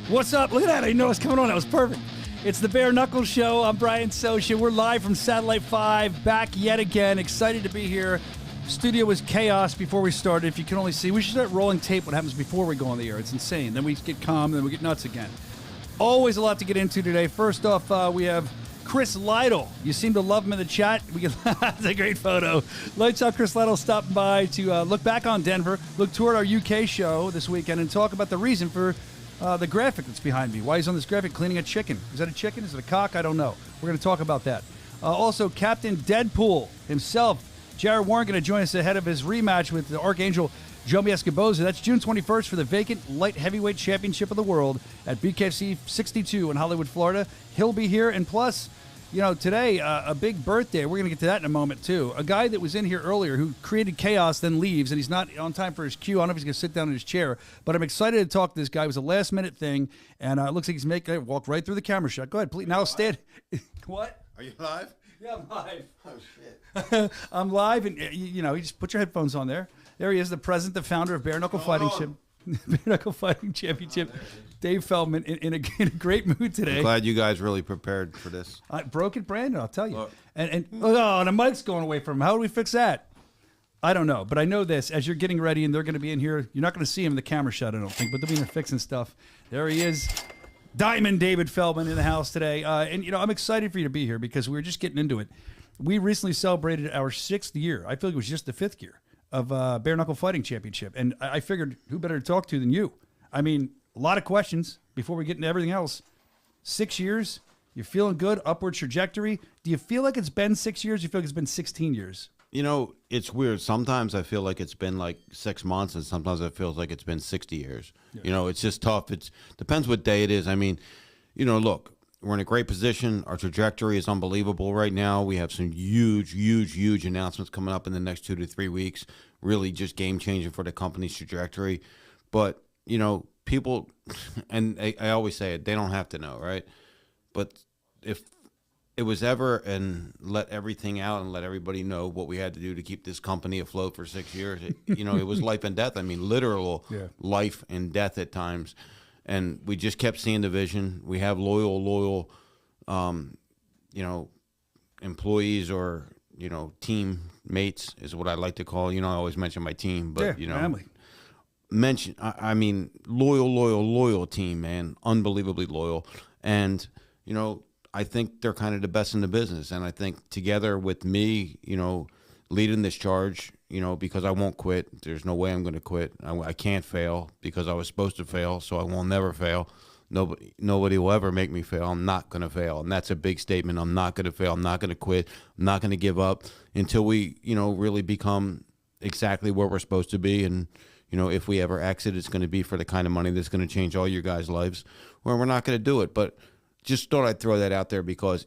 What's up? Look at that. I know what's coming on. That was perfect. It's the Bare Knuckle Show. I'm Brian Soscia. We're live from Satellite 5, back yet again. Excited to be here. Studio was chaos before we started. If you can only see, we should start rolling tape what happens before we go on the air. It's insane. Then we get calm, then we get nuts again. Always a lot to get into today. First off, we have Chris Lidle. You seem to love him in the chat. That's a great photo. Lights out Chris Lidle stopping by to look back on Denver, look toward our UK show this weekend, and talk about the reason for the graphic that's behind me. Why he's on this graphic cleaning a chicken. Is that a chicken? Is it a cock? I don't know. We're going to talk about that. Also, Captain Deadpool himself, Jared Warren, going to join us ahead of his rematch with the Archangel Jomi Escoboza. That's June 21st for the vacant light heavyweight championship of the world at BKFC 62 in Hollywood, Florida. He'll be here, and plus, you know, today, a big birthday. We're going to get to that in a moment, too. A guy that was in here earlier who created chaos, then leaves, and he's not on time for his cue. I don't know if he's going to sit down in his chair, but I'm excited to talk to this guy. It was a last-minute thing, and it looks like he's making it walk right through the camera shot. Go ahead, please. Now stand. What? Are you live? Yeah, I'm live. Oh, shit. I'm live, and, you know, you just put your headphones on there. There he is, the president, the founder of Bare Knuckle Fighting Bare Knuckle Fighting Championship. Dave Feldman in a great mood today. I'm glad you guys really prepared for this. Broke it, Brandon, I'll tell you. Look. And the mic's going away from him. How do we fix that? I don't know, but I know this. As you're getting ready and they're going to be in here, you're not going to see him in the camera shot, I don't think, but they'll be in there fixing stuff. There he is. Diamond David Feldman in the house today. And, you know, I'm excited for you to be here because we were just getting into it. We recently celebrated our 6th year. I feel like it was just the 5th year of Bare Knuckle Fighting Championship. And I figured who better to talk to than you? I mean, a lot of questions before we get into everything else. 6 years, you're feeling good, upward trajectory. Do you feel like it's been 6 years? Or do you feel like it's been 16 years? You know, it's weird. Sometimes I feel like it's been like 6 months, and sometimes it feels like it's been 60 years. Yeah. You know, it's just tough. It depends what day it is. I mean, you know, look, we're in a great position. Our trajectory is unbelievable right now. We have some huge announcements coming up in the next 2 to 3 weeks. Really just game-changing for the company's trajectory. But, you know, people, and I always say it, they don't have to know, right? But if it was ever and let everything out and let everybody know what we had to do to keep this company afloat for 6 years, you know, it was life and death. I mean, literal life and death at times. And we just kept seeing the vision. We have loyal, you know, employees or, you know, teammates is what I like to call. You know, I always mention my team, but, you know. Family. I mean, loyal team, man. Unbelievably loyal. And, you know, I think they're kind of the best in the business. And I think together with me, you know, leading this charge, you know, because I won't quit. There's no way I'm going to quit. I can't fail because I was supposed to fail, so I will never fail. Nobody will ever make me fail. I'm not going to fail. And that's a big statement. I'm not going to fail. I'm not going to quit. I'm not going to give up until we, you know, really become exactly where we're supposed to be. And, you know, if we ever exit, it's going to be for the kind of money that's going to change all your guys' lives, or we're not going to do it. But just thought I'd throw that out there because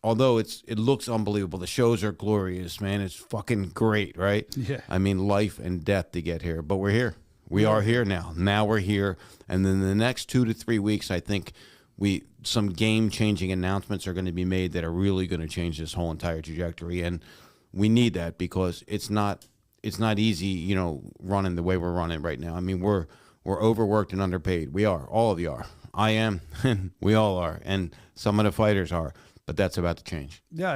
although it looks unbelievable. The shows are glorious, man. It's fucking great, right? Yeah. I mean, life and death to get here, but we're here. We are here now. Now we're here. And then the next 2 to 3 weeks, I think some game-changing announcements are going to be made that are really going to change this whole entire trajectory. And we need that because it's not easy, you know, running the way we're running right now. I mean, we're overworked and underpaid. We are. All of you are. I am. We all are. And some of the fighters are. But that's about to change. Yeah,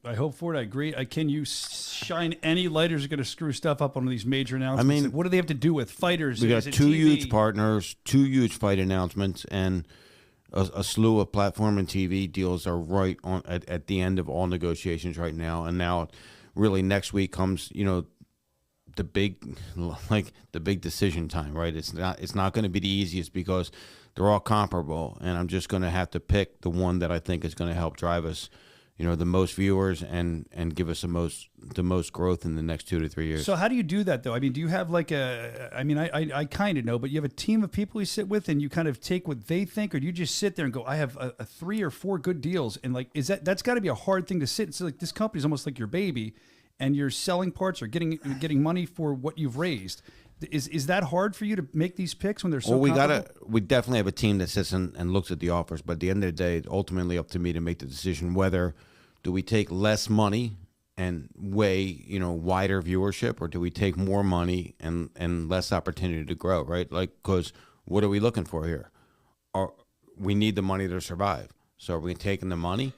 I hope for it. I agree. Can you shine any light, or is it going to screw stuff up on these major announcements? I mean, what do they have to do with fighters? We got 2 huge partners, 2 huge fight announcements, and a slew of platform and TV deals are right on at the end of all negotiations right now. And now, really, next week comes, you know, the big decision time, right? It's not going to be the easiest because they're all comparable, and I'm just going to have to pick the one that I think is going to help drive us, you know, the most viewers and give us the most growth in the next 2 to 3 years. So how do you do that, though? I mean, do you have like I kind of know, but you have a team of people you sit with and you kind of take what they think, or do you just sit there and go, I have a 3 or 4 good deals, and like, that's got to be a hard thing to sit. So like, this company's almost like your baby, and you're selling parts or getting money for what you've raised. Is that hard for you to make these picks when they're so? Well, we definitely have a team that sits and looks at the offers, but at the end of the day, it's ultimately up to me to make the decision whether do we take less money and way, you know, wider viewership, or do we take more money and less opportunity to grow, right? Like, because what are we looking for here? we need the money to survive. So are we taking the money,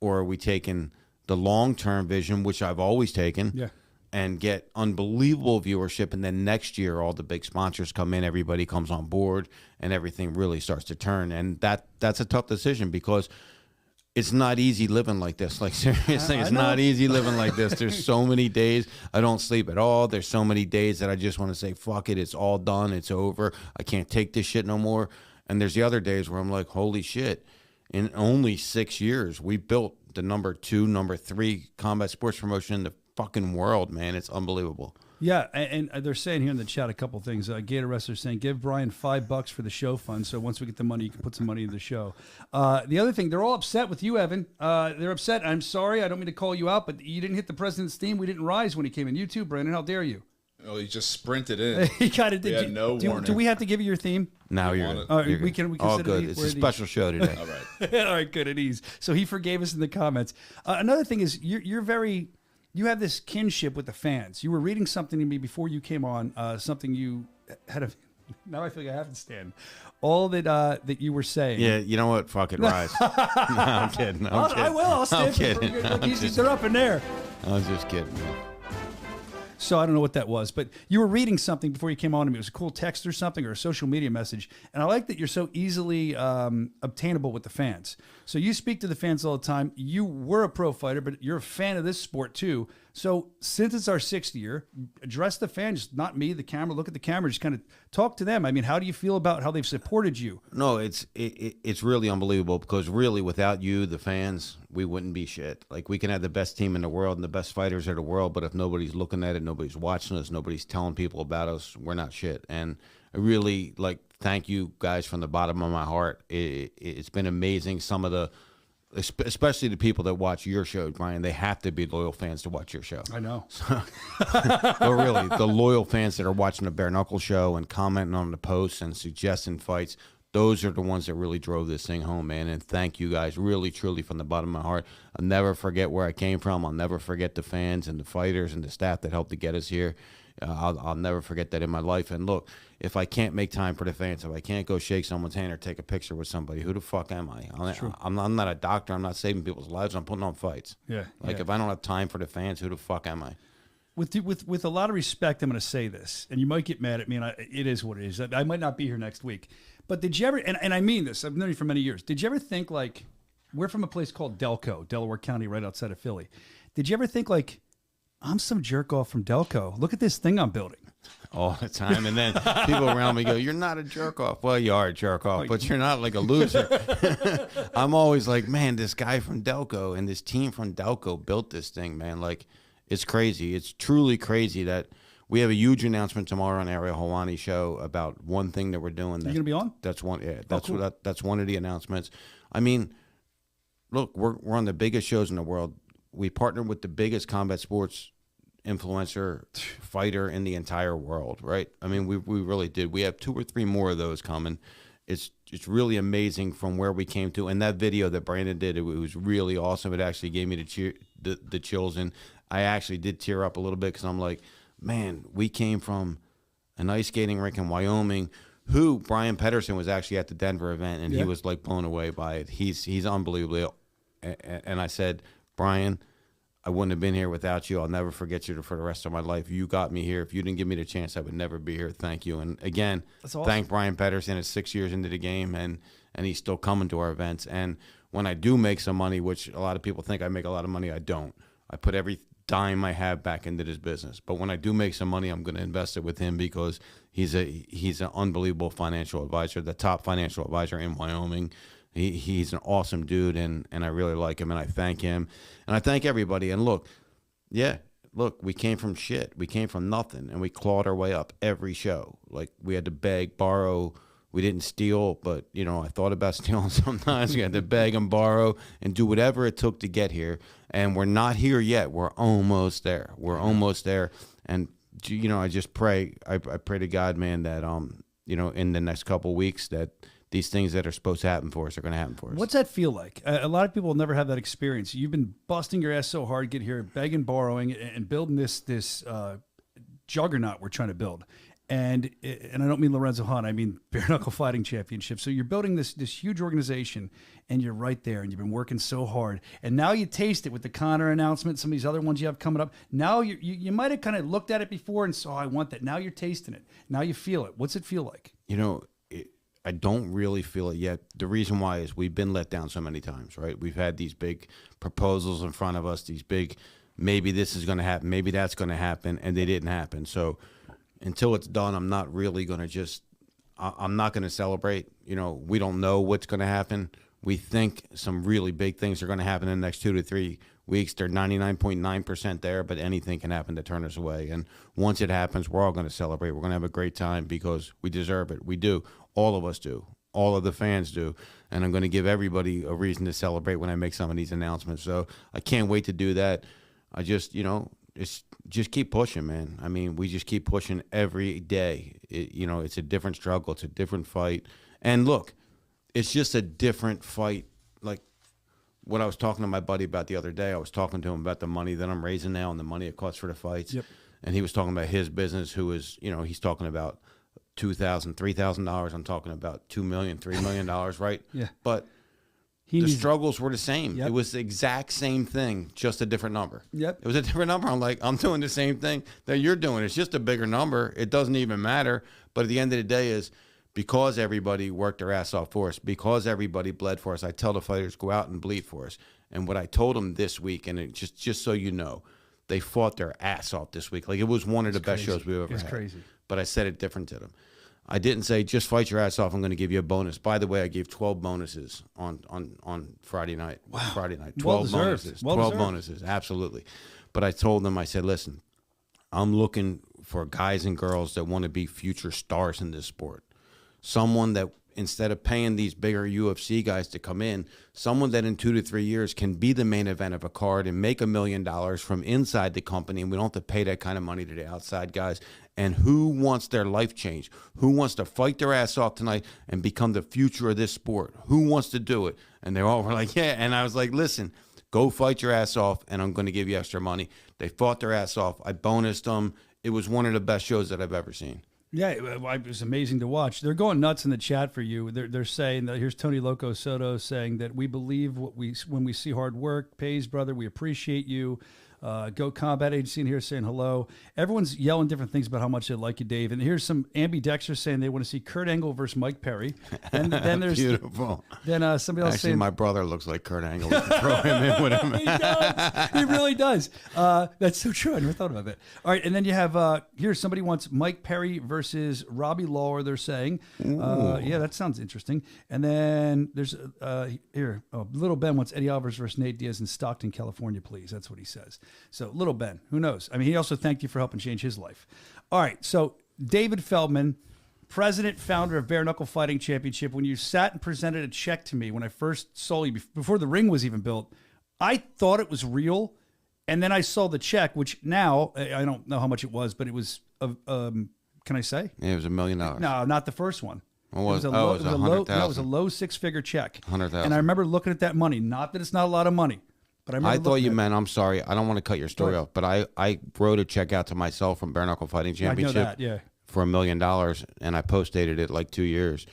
or are we taking the long-term vision, which I've always taken, and get unbelievable viewership, and then next year all the big sponsors come in, everybody comes on board, and everything really starts to turn. And that's a tough decision, because it's not easy living like this. Like, seriously, it's not easy living like this. There's so many days I don't sleep at all. There's so many days that I just want to say, fuck it, it's all done, it's over. I can't take this shit no more. And there's the other days where I'm like, holy shit, in only 6 years, we built the number 2, number 3 combat sports promotion in the fucking world, man. It's unbelievable. Yeah, and they're saying here in the chat a couple things. Gator Wrestler's saying, give Brian $5 for the show fund, so once we get the money, you can put some money in the show. The other thing, they're all upset with you, Evan. They're upset. I'm sorry, I don't mean to call you out, but you didn't hit the president's theme. We didn't rise when he came in. You too, Brandon. How dare you? Oh, he just sprinted in. He kind of did. We had no warning. Do we have to give you your theme? Now you're good. We can all sit good. at It's a special show today. All right. All right, good at ease. So he forgave us in the comments. Another thing is you're very, you have this kinship with the fans. You were reading something to me before you came on, something you had a, now I feel like I have to stand. All that you were saying. Yeah, you know what? Fuck it, rise. No, I'm kidding. I will. I'll stand. I'm kidding. They're up in there. I was just kidding, man. So I don't know what that was, but you were reading something before you came on to me. It was a cool text or something, or a social media message. And I like that you're so easily obtainable with the fans. So you speak to the fans all the time. You were a pro fighter, but you're a fan of this sport too. So since it's our 6th year, address the fans, not me, the camera. Look at the camera, just kind of talk to them. I mean, how do you feel about how they've supported you? No, it's really unbelievable, because really without you, the fans, we wouldn't be shit. Like, we can have the best team in the world and the best fighters in the world, but if nobody's looking at it, nobody's watching us, nobody's telling people about us, we're not shit. And I really, like, thank you guys from the bottom of my heart. It's been amazing. Some of the, especially the people that watch your show, Brian, they have to be loyal fans to watch your show. I know. But really, the loyal fans that are watching the Bare Knuckle show and commenting on the posts and suggesting fights, those are the ones that really drove this thing home, man. And thank you guys, really, truly, from the bottom of my heart. I'll never forget where I came from. I'll never forget the fans and the fighters and the staff that helped to get us here. I'll never forget that in my life. And look, if I can't make time for the fans, if I can't go shake someone's hand or take a picture with somebody, who the fuck am I? I'm not a doctor. I'm not saving people's lives. I'm putting on fights. Yeah. Like, if I don't have time for the fans, who the fuck am I? With a lot of respect, I'm going to say this, and you might get mad at me, and it is what it is. I might not be here next week. But did you ever, and I mean this, I've known you for many years, did you ever think, like, we're from a place called Delco, Delaware County, right outside of Philly. Did you ever think, like, I'm some jerk off from Delco. Look at this thing I'm building. All the time. And then people around me go, you're not a jerk off. Well, you are a jerk off, but you're not like a loser. I'm always like, man, this guy from Delco and this team from Delco built this thing, man. Like, it's crazy. It's truly crazy that we have a huge announcement tomorrow on Ariel Helwani show about one thing that we're doing. You going to be on? That's one. Yeah, that's cool. That's one of the announcements. I mean, look, we're on the biggest shows in the world. We partnered with the biggest combat sports influencer fighter in the entire world, right? I mean, we really did. We have 2 or 3 more of those coming. It's really amazing from where we came to. And that video that Brandon did, it was really awesome. It actually gave me the chills, and I actually did tear up a little bit, because I'm like, man, we came from an ice skating rink in Wyoming. Who Brian Pedersen was actually at the Denver event, and he was like blown away by it. He's unbelievable. And I said, Brian, I wouldn't have been here without you. I'll never forget you for the rest of my life. You got me here. If you didn't give me the chance, I would never be here. Thank you. And again, awesome. Thank Brian Pedersen. It's 6 years into the game, and he's still coming to our events. And when I do make some money, which a lot of people think I make a lot of money, I don't. I put every dime I have back into this business. But when I do make some money, I'm going to invest it with him, because he's an unbelievable financial advisor, the top financial advisor in Wyoming. He's an awesome dude, and I really like him, and I thank him, and I thank everybody. And look, we came from shit. We came from nothing, and we clawed our way up every show. Like, we had to beg, borrow. We didn't steal, but, you know, I thought about stealing sometimes. We had to beg and borrow and do whatever it took to get here. And we're not here yet. We're almost there. We're almost there. And, you know, I just pray. I pray to God, man, that, you know, in the next couple of weeks, that these things that are supposed to happen for us are going to happen for us. What's that feel like? A lot of people will never have that experience. You've been busting your ass so hard, get here, begging, borrowing, and building this juggernaut we're trying to build. And I don't mean Lorenzo Hunt, I mean Bare Knuckle Fighting Championship. So you're building this huge organization, and you're right there, and you've been working so hard. And now you taste it with the Connor announcement, some of these other ones you have coming up. Now you might have kind of looked at it before and saw, I want that. Now you're tasting it. Now you feel it. What's it feel like? I don't really feel it yet. The reason why is we've been let down so many times, right? We've had these big proposals in front of us, these big, maybe this is going to happen, maybe that's going to happen, and they didn't happen. So until it's done, I'm not really going to I'm not going to celebrate. We don't know what's going to happen. We think some really big things are going to happen in the next 2 to 3 weeks. They're 99.9% there, but anything can happen to turn us away. And once it happens, we're all going to celebrate. We're going to have a great time because we deserve it. We do. All of us do. All of the fans do. And I'm going to give everybody a reason to celebrate when I make some of these announcements. So I can't wait to do that. I just, it's just keep pushing, man. I mean, we just keep pushing every day. It's a different struggle. It's a different fight. And look, it's just a different fight. Like what I was talking to my buddy about the other day, I was talking to him about the money that I'm raising now and the money it costs for the fights. Yep. And he was talking about his business, who is, he's talking about $2,000, $3,000. I'm talking about $2 million, $3 million, right? Yeah. But the struggles were the same. Yep. It was the exact same thing, just a different number. Yep. It was a different number. I'm like, I'm doing the same thing that you're doing. It's just a bigger number. It doesn't even matter. But at the end of the day is because everybody worked their ass off for us, because everybody bled for us, I tell the fighters, go out and bleed for us. And what I told them this week, and it just so you know, they fought their ass off this week. Like it was one of the best shows we've ever had. It's crazy. But I said it different to them. I didn't say just fight your ass off. I'm going to give you a bonus. By the way, I gave 12 bonuses on Friday night. Wow. Friday night. 12 Well bonuses. Well 12 deserved. bonuses. Absolutely. But I told them, I said, listen, I'm looking for guys and girls that want to be future stars in this sport. Someone that instead of paying these bigger UFC guys to come in, someone that in 2 to 3 years can be the main event of a card and make $1 million from inside the company, and we don't have to pay that kind of money to the outside guys. And who wants their life changed? Who wants to fight their ass off tonight and become the future of this sport? Who wants to do it? And they all were like, yeah. And I was like, listen, go fight your ass off, and I'm going to give you extra money. They fought their ass off. I bonused them. It was one of the best shows that I've ever seen. Yeah, it was amazing to watch. They're going nuts in the chat for you. They're saying that here's Tony Loco Soto saying that we believe when we see hard work pays, brother. We appreciate you. Go Combat Agency in here saying hello. Everyone's yelling different things about how much they like you, Dave. And here's some ambidextrous saying they want to see Kurt Angle versus Mike Perry. And then there's beautiful. Then somebody else Actually, saying my brother looks like Kurt Angle. We can throw him in with him. He does. He really does. That's so true. I never thought about that. All right, and then you have here somebody wants Mike Perry versus Robbie Lawler. They're saying, yeah, that sounds interesting. And then there's Little Ben wants Eddie Alvarez versus Nate Diaz in Stockton, California, please. That's what he says. So Little Ben, who knows? I mean, he also thanked you for helping change his life. All right, so David Feldman, president, founder of Bare Knuckle Fighting Championship. When you sat and presented a check to me when I first saw you, before the ring was even built, I thought it was real. And then I saw the check, which now, I don't know how much it was, but it was, can I say? Yeah, it was $1 million. No, not the first one. It was a low six-figure check. 100,000. And I remember looking at that money. Not that it's not a lot of money, but I thought you meant, I'm sorry, I don't want to cut your story off, but I wrote a check out to myself from Bare Knuckle Fighting Championship I know that, yeah. for $1 million, and I post-dated it like 2 years,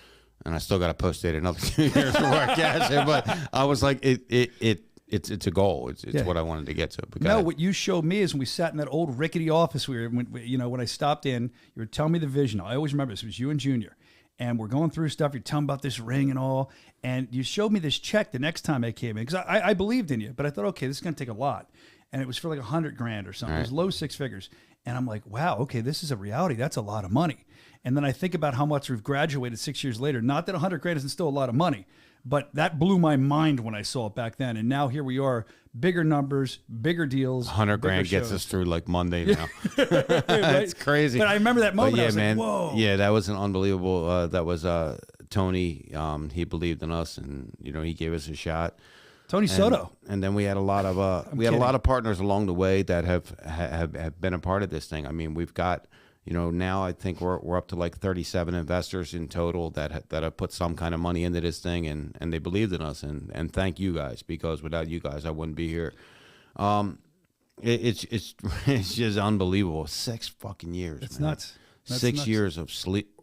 and I still got to post-date another 2 years before I cash it, but I was like, it's a goal. It's what I wanted to get to. No, what you showed me is when we sat in that old rickety office when I stopped in, you were telling me the vision. I always remember this. It was you and Junior. And we're going through stuff. You're telling me about this ring and all. And you showed me this check the next time I came in. Because I believed in you. But I thought, okay, this is going to take a lot. And it was for like $100,000 or something. Right. It was low six figures. And I'm like, wow, okay, this is a reality. That's a lot of money. And then I think about how much we've graduated 6 years later. Not that $100,000 isn't still a lot of money. But that blew my mind when I saw it back then. And now here we are, bigger numbers, bigger deals. $100,000 gets us through like Monday now. Right? It's crazy. But I remember that moment. But yeah, I was man. like, whoa. Yeah, that was an unbelievable. That was Tony. He believed in us, and he gave us a shot. Tony Soto. And then we had a lot of had a lot of partners along the way that have been a part of this thing. I mean, we've got. Now I think we're up to like 37 investors in total that have put some kind of money into this thing, and they believed in us, and thank you guys, because without you guys I wouldn't be here. It's just unbelievable. 6 fucking years. It's man. nuts. That's 6 nuts. years of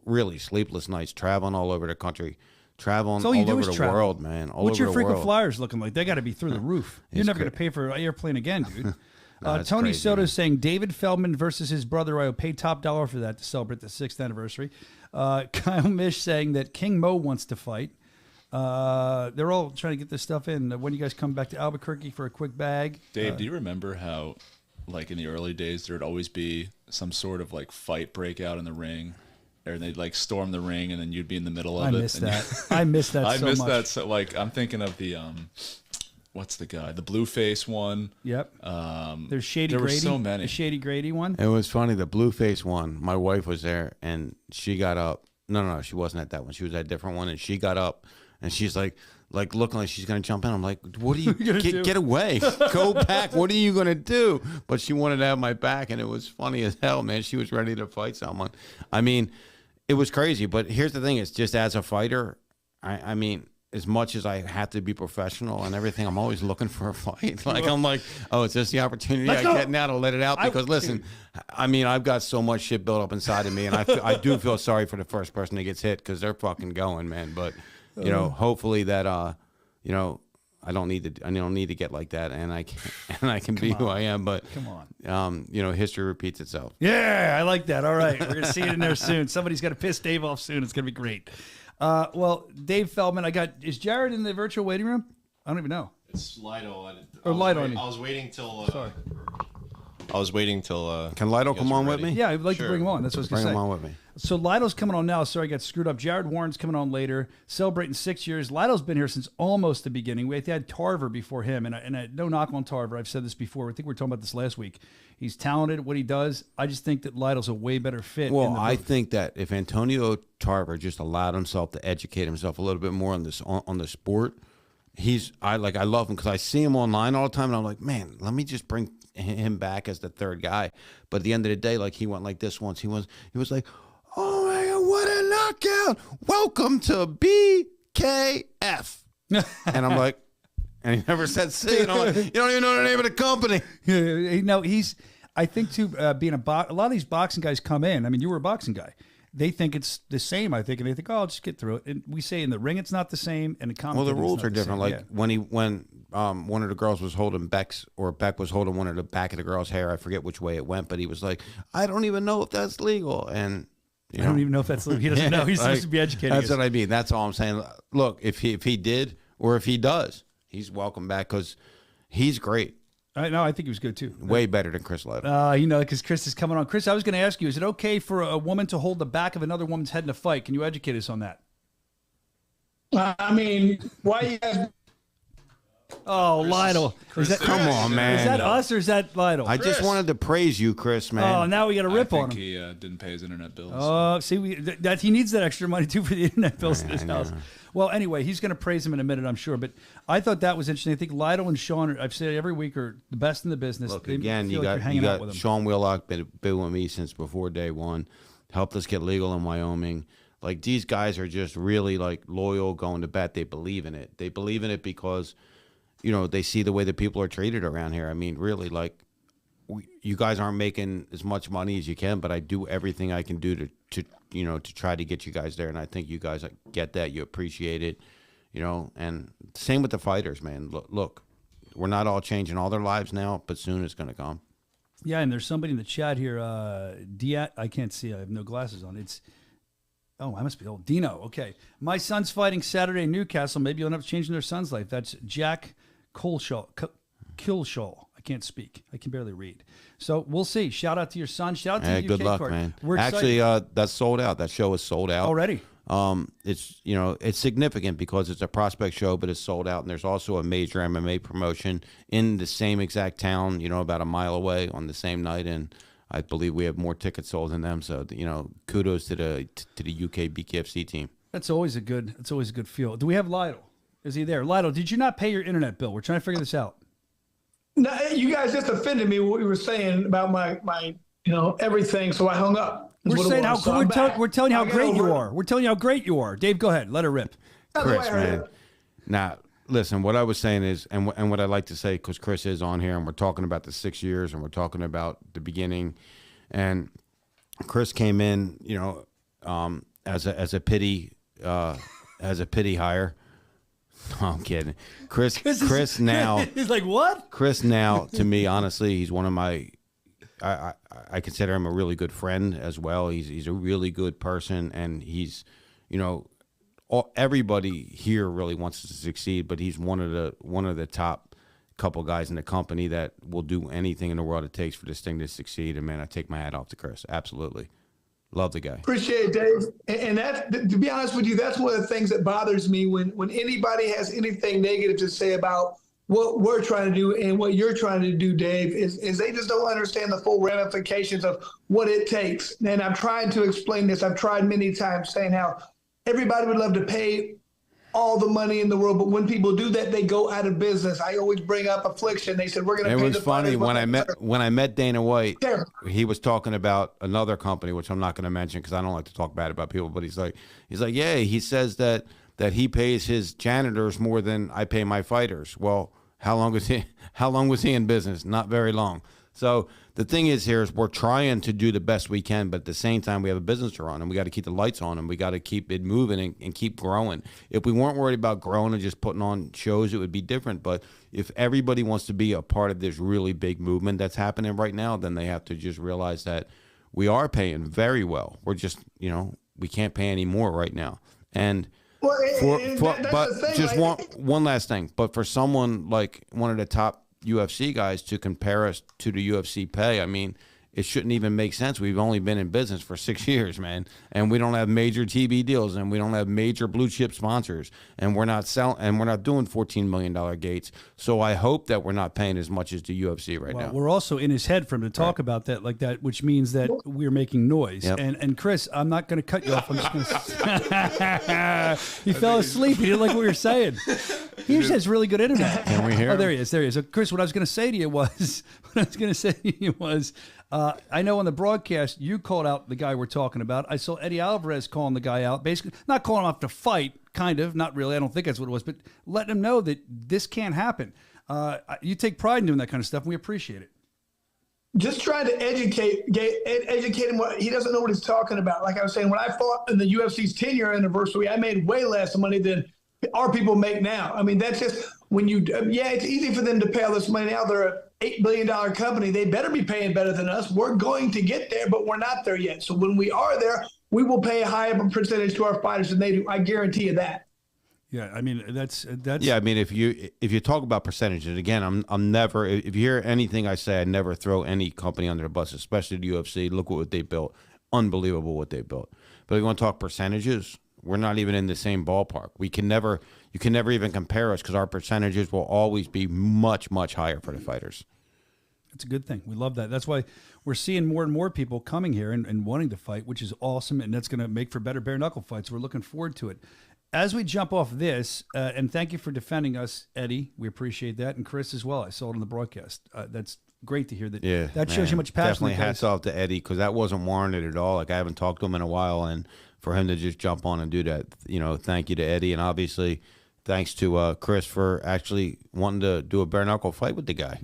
really sleepless nights, traveling all over the country, traveling all you all do over is the travel. world, man. All What's over your the frequent world. flyers looking like? They got to be through the roof. You're It's never going to pay for an airplane again, dude. It's Tony crazy, Soto man. saying David Feldman versus his brother. I will pay top dollar for that to celebrate the 6th anniversary. Kyle Mish saying that King Mo wants to fight. They're all trying to get this stuff in. When do you guys come back to Albuquerque for a quick bag? Dave, do you remember how, like in the early days, there'd always be some sort of like fight breakout in the ring, or they'd like storm the ring, and then you'd be in the middle of I it. miss and that. I miss that I so miss much. that. So like, I'm thinking of the what's the guy, the Blueface one. Yep. There's Shady there Grady. were so many. The Shady Grady one. It was funny. The Blueface one, my wife was there, and she got up. No, she wasn't at that one. She was at a different one, and she got up, and she's like looking like she's gonna jump in. I'm like, what are you get away? Go back. What are you gonna do? But she wanted to have my back, and it was funny as hell, man. She was ready to fight someone. I mean, it was crazy. But here's the thing: it's just as a fighter, I mean, as much as I have to be professional and everything, I'm always looking for a fight. Like, I'm like, oh, it's just the opportunity Let's I go. get now to let it out. Because listen, I mean, I've got so much shit built up inside of me, and I do feel sorry for the first person that gets hit because they're fucking going, man. But you know, hopefully that you know, I don't need to get like that, and I can be who I am. But Come on. you know, history repeats itself. Yeah, I like that. All right. We're going to see it in there soon. Somebody's got to piss Dave off soon. It's going to be great. Well, Dave Feldman, is Jared in the virtual waiting room? I don't even know. It's Lidle. Or Lidle, I mean. I was waiting till. Sorry. I was waiting till. Can Lidle you guys come were on with ready. me? Yeah, I'd like to Sure. bring him on. That's what I was going Bring to say. him on with me. So Lidle's coming on now. Sorry, I got screwed up. Jared Warren's coming on later, celebrating 6 years. Lidle's been here since almost the beginning. We had Tarver before him, and I no knock on Tarver. I've said this before. I think we were talking about this last week. He's talented at what he does. I just think that Lidle's a way better fit. Well, in the I booth. think that if Antonio Tarver just allowed himself to educate himself a little bit more on this on the sport, I love him because I see him online all the time, and I'm like, man, let me just bring him back as the third guy. But at the end of the day, like he went like this once. He was like, oh my God, what a knockout! Welcome to BKF. And I'm like, and he never said C. And I'm like, you don't even know the name of the company. No, I think too, being a lot of these boxing guys come in. I mean, you were a boxing guy. They think it's the same, I think, and they think, oh, I'll just get through it. And we say in the ring it's not the same, and the Well, the rules are different. Like yeah. when one of the girls was holding Beck was holding one of the back of the girl's hair. I forget which way it went, but he was like, I don't even know if that's legal. And I don't even know if that's he doesn't know. He's supposed to be educating That's us. what I mean. That's all I'm saying. Look, if he did or if he does, he's welcome back because he's great. I think he was good too. Way better than Chris Lidle. You know, because Chris is coming on. Chris, I was going to ask you, is it okay for a woman to hold the back of another woman's head in a fight? Can you educate us on that? I mean, why you guys? Oh, Lidle. Come on, man. Is that us or is that Lidle? I just wanted to praise you, Chris, man. Oh, now we got a rip I on think him. he didn't pay his internet bills. Oh, see, that he needs that extra money too for the internet bills in his I know. house. Well, anyway, he's going to praise him in a minute, I'm sure. But I thought that was interesting. I think Lidle and Sean, I've said it every week, are the best in the business. Look, They again, feel you like you're got hanging out with them. Sean Wheelock been with me since before day one. Helped us get legal in Wyoming. Like, these guys are just really, like, loyal, going to bat. They believe in it. They believe in it because, you know, they see the way that people are treated around here. I mean, really, like, you guys aren't making as much money as you can, but I do everything I can do to try to get you guys there. And I think you guys get that. You appreciate it, you know. And same with the fighters, man. Look, we're not all changing all their lives now, but soon it's going to come. Yeah, and there's somebody in the chat here. I can't see. I have no glasses on. I must be old. Dino. Okay. My son's fighting Saturday in Newcastle. Maybe you'll end up changing their son's life. That's Jack Kilshaw. I can't speak. I can barely read. So we'll see. Shout out to your son. Shout out to the UK Good luck, card. man. We're Actually, excited. that's sold out. That show is sold out Already. It's significant because it's a prospect show, but it's sold out. And there's also a major MMA promotion in the same exact town, you know, about a mile away on the same night. And I believe we have more tickets sold than them. So, you know, kudos to the UK BKFC team. That's always a good feel. Do we have Lidle? Is he there? Lidle, did you not pay your internet bill? We're trying to figure this out. No, you guys just offended me what you were saying about my everything, so I hung up. That's We're what it saying was. So I'm back. we're telling you how I got great you over it. are. We're telling you how great you are. Dave, go ahead. Let her rip. That's the way Chris, I heard man. it. Now, listen, what I was saying is, and what I like to say, because Chris is on here, and we're talking about the 6 years, and we're talking about the beginning, and Chris came in, as a pity hire. No, I'm kidding. Chris now. He's like, what? Chris now, to me, honestly, he's one of my. I consider him a really good friend as well. He's a really good person, and he's, everybody here really wants to succeed, but he's one of the top couple guys in the company that will do anything in the world it takes for this thing to succeed. And man, I take my hat off to Chris. Absolutely. Love the guy. Appreciate it, Dave. And that, to be honest with you, that's one of the things that bothers me when anybody has anything negative to say about what we're trying to do and what you're trying to do, Dave, is they just don't understand the full ramifications of what it takes. And I'm trying to explain this. I've tried many times saying how everybody would love to pay all the money in the world, but when people do that, they go out of business. I always bring up affliction. They said, we're going to pay the funny when I met Dana White, Terrible. he was talking about another company, which I'm not going to mention because I don't like to talk bad about people, but he's like, yeah, he says that he pays his janitors more than I pay my fighters. Well, how long was he in business? Not very long. So the thing is here is we're trying to do the best we can, but at the same time we have a business to run and we got to keep the lights on and we got to keep it moving and keep growing. If we weren't worried about growing and just putting on shows, it would be different. But if everybody wants to be a part of this really big movement that's happening right now, then they have to just realize that we are paying very well. We're just, we can't pay any more right now. And one last thing. But for someone like one of the top UFC guys to compare us to the UFC pay, I mean, it shouldn't even make sense. We've only been in business for 6 years, man, and we don't have major TV deals, and we don't have major blue chip sponsors, and we're not doing $14 million gates. So I hope that we're not paying as much as the UFC right now. We're also in his head for him to talk about that like that, which means that we're making noise. Yep. And Chris, I'm not going to cut you off. I'm just going to. He fell asleep. He didn't like what we were saying. He usually has really good internet. Can we hear? Oh, there he is. So, Chris, what I was going to say to you was, I know on the broadcast you called out the guy we're talking about. I saw Eddie Alvarez calling the guy out, basically not calling him off to fight, kind of, not really. I don't think that's what it was, but letting him know that this can't happen. You take pride in doing that kind of stuff, and we appreciate it. Just trying to educate him. He doesn't know what he's talking about. Like I was saying, when I fought in the UFC's 10-year anniversary, I made way less money than our people make now. I mean, that's just when it's easy for them to pay all this money now. They're an $8 billion company. They better be paying better than us. We're going to get there, but we're not there yet. So when we are there, we will pay a higher percentage to our fighters than they do. I guarantee you that. Yeah, I mean that's. Yeah, I mean if you talk about percentages, again, I'm never. If you hear anything I say, I never throw any company under the bus, especially the UFC. Look what they built, unbelievable what they built. But if you want to talk percentages, we're not even in the same ballpark. You can never even compare us because our percentages will always be much, much higher for the fighters. It's a good thing. We love that. That's why we're seeing more and more people coming here and wanting to fight, which is awesome, and that's going to make for better bare knuckle fights. We're looking forward to it. As we jump off this, and thank you for defending us, Eddie. We appreciate that, and Chris as well. I saw it on the broadcast. That's great to hear that. Yeah, that shows you much passion. Definitely hats off to Eddie because that wasn't warranted at all. Like I haven't talked to him in a while, and for him to just jump on and do that, thank you to Eddie, and obviously thanks to Chris for actually wanting to do a bare knuckle fight with the guy.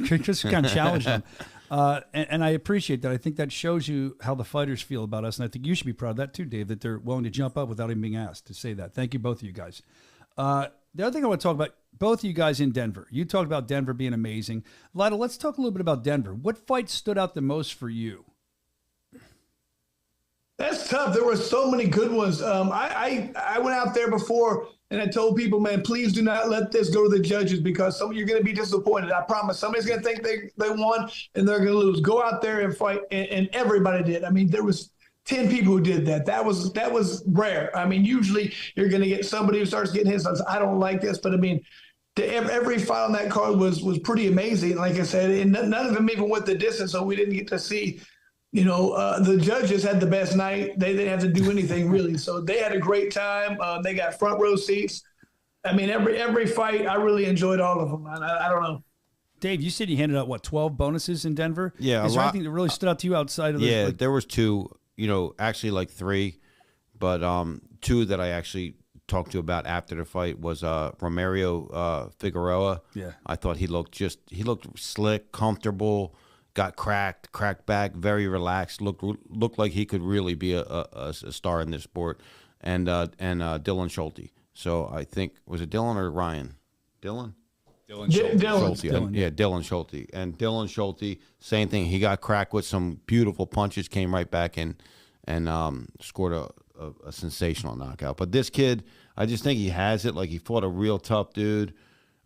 Chris kind of challenged him, and I appreciate that. I think that shows you how the fighters feel about us, and I think you should be proud of that too, Dave. That they're willing to jump up without even being asked to say that. Thank you, both of you guys. The other thing I want to talk about, both of you guys in Denver. You talked about Denver being amazing. Lidle, let's talk a little bit about Denver. What fight stood out the most for you? That's tough. There were so many good ones. I went out there before and I told people, man, please do not let this go to the judges because you're going to be disappointed. I promise. Somebody's going to think they won and they're going to lose. Go out there and fight, and everybody did. I mean, there was 10 people who did that. That was rare. I mean, usually you're going to get somebody who starts getting his. I don't like this, but I mean, every fight on that card was pretty amazing. Like I said, and none of them even went the distance, so we didn't get to see. The judges had the best night. They didn't have to do anything really. So they had a great time. They got front row seats. I mean, every fight, I really enjoyed all of them. I don't know. Dave, you said you handed out, 12 bonuses in Denver? Yeah. Is there anything that really stood out to you outside of the? Yeah, there was two, actually like three. But two that I actually talked to about after the fight was Romario Figueroa. Yeah. I thought he looked slick, comfortable. got cracked back, very relaxed, looked like he could really be a star in this sport, and Dylan Schulte. So I think, was it Dylan or Ryan? Dylan Schulte. Yeah, Dylan Schulte. And Dylan Schulte, same thing. He got cracked with some beautiful punches, came right back and scored a sensational knockout. But this kid, I just think he has it. Like, he fought a real tough dude.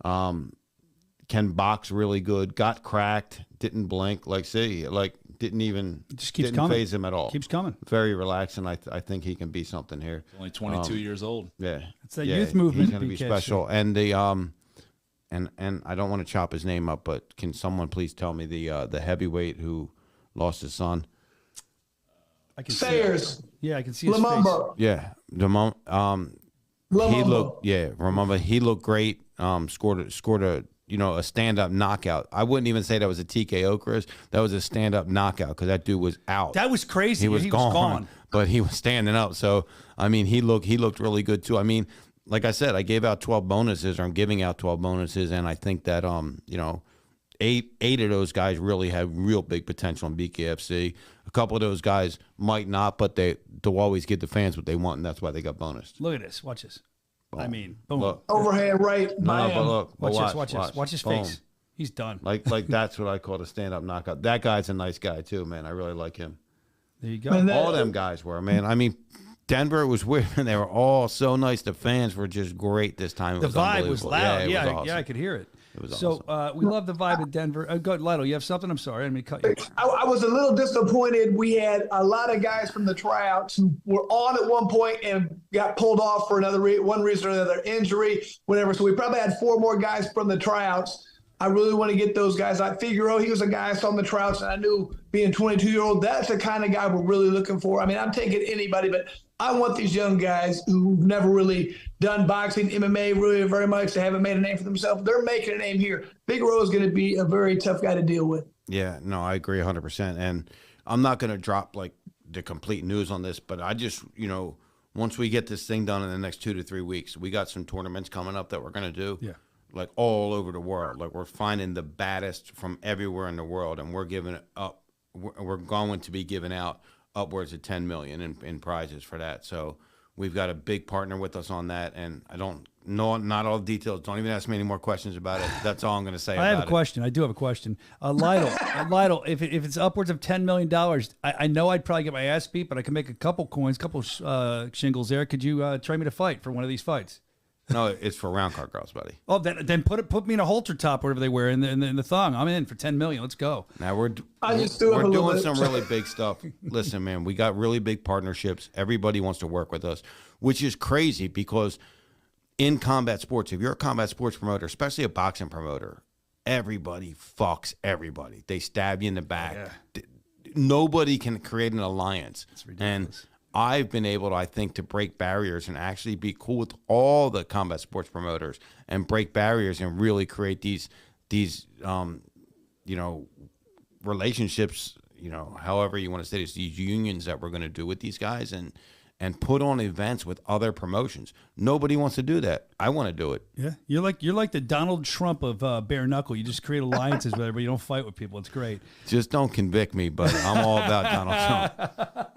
Can box really good. Got cracked. Didn't blink. Didn't phase him at all. Keeps coming. Very relaxed, and I think he can be something here. Only 22 years old. Yeah, it's that youth movement. He's going to be special. And the and I don't want to chop his name up, but can someone please tell me the heavyweight who lost his son? I can Sayers. see. Yeah, I can see his Lumumba. face. Yeah, he looked great. Scored a stand-up knockout. I wouldn't even say that was a TKO, Chris. That was a stand-up knockout because that dude was out. That was crazy. He was gone, but he was standing up. So, I mean, he looked really good too. I mean, like I said, I gave out 12 bonuses, or I'm giving out 12 bonuses, and I think that eight of those guys really have real big potential in BKFC. A couple of those guys might not, but they'll always give the fans what they want, and that's why they got bonused. Look at this. Watch this. Boom. I mean, boom. Look. Overhand right. No, but look. Watch this. Watch his Boom. face. He's done. Like that's what I call a stand-up knockout. That guy's a nice guy too, man. I really like him. There you go. All them guys were, man. I mean, Denver was weird, and they were all so nice. The fans were just great this time. The vibe was loud. Yeah, it was awesome. Yeah, I could hear it. It was so awesome. We love the vibe in Denver. Go ahead, Lidle. You have something? I'm sorry. I didn't mean to cut you. I was a little disappointed. We had a lot of guys from the tryouts who were on at one point and got pulled off for one reason or another, injury, whatever. So we probably had 4 more guys from the tryouts. I really want to get those guys. Like Figueroa, he was a guy I saw in the tryouts, and I knew being 22-year-old, that's the kind of guy we're really looking for. I mean, I'm taking anybody, but I want these young guys who've never really done boxing, MMA really very much. They haven't made a name for themselves. They're making a name here. Figueroa is going to be a very tough guy to deal with. Yeah, no, I agree 100%. And I'm not going to drop like the complete news on this, but I just, once we get this thing done in the next 2 to 3 weeks, we got some tournaments coming up that we're going to do. Yeah. Like all over the world. Like, we're finding the baddest from everywhere in the world, and we're giving it up. We're going to be giving out upwards of $10 million in prizes for that. So we've got a big partner with us on that, and I don't know, not all the details. Don't even ask me any more questions about it. That's all I'm going to say. I have a question. I do have a question. Lidle, if it's upwards of $10 million, I know I'd probably get my ass beat, but I can make a couple coins, shingles there. Could you train me to fight for one of these fights? No, it's for round card girls, buddy. Oh, then put me in a halter top, whatever they wear, in the thong. I'm in for $10 million. Let's go. Now we're doing some really big stuff. Listen, man, we got really big partnerships. Everybody wants to work with us, which is crazy because in combat sports, if you're a combat sports promoter, especially a boxing promoter, everybody fucks everybody. They stab you in the back. Yeah. Nobody can create an alliance. It's ridiculous. And I've been able to, I think, to break barriers and actually be cool with all the combat sports promoters and break barriers and really create these relationships, however you want to say this, these unions that we're going to do with these guys and put on events with other promotions. Nobody wants to do that. I want to do it. Yeah, you're like the Donald Trump of bare knuckle. You just create alliances with everybody. You don't fight with people. It's great. Just don't convict me, but I'm all about Donald Trump.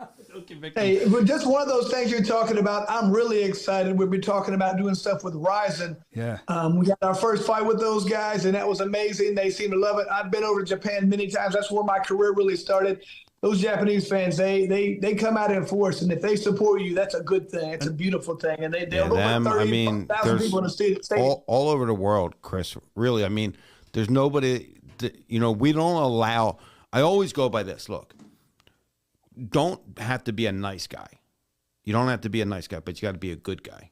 Hey, but just one of those things you're talking about, I'm really excited. We'll be talking about doing stuff with Ryzen. Yeah. We got our first fight with those guys, and that was amazing. They seem to love it. I've been over to Japan many times. That's where my career really started. Those Japanese fans, they come out in force, and if they support you, that's a good thing. It's a beautiful thing, and they'll go like 30,000 people in the stadium. All over the world, Chris. Really, I mean, there's nobody. We don't allow. I always go by this. Look, don't have to be a nice guy. You don't have to be a nice guy, but you got to be a good guy.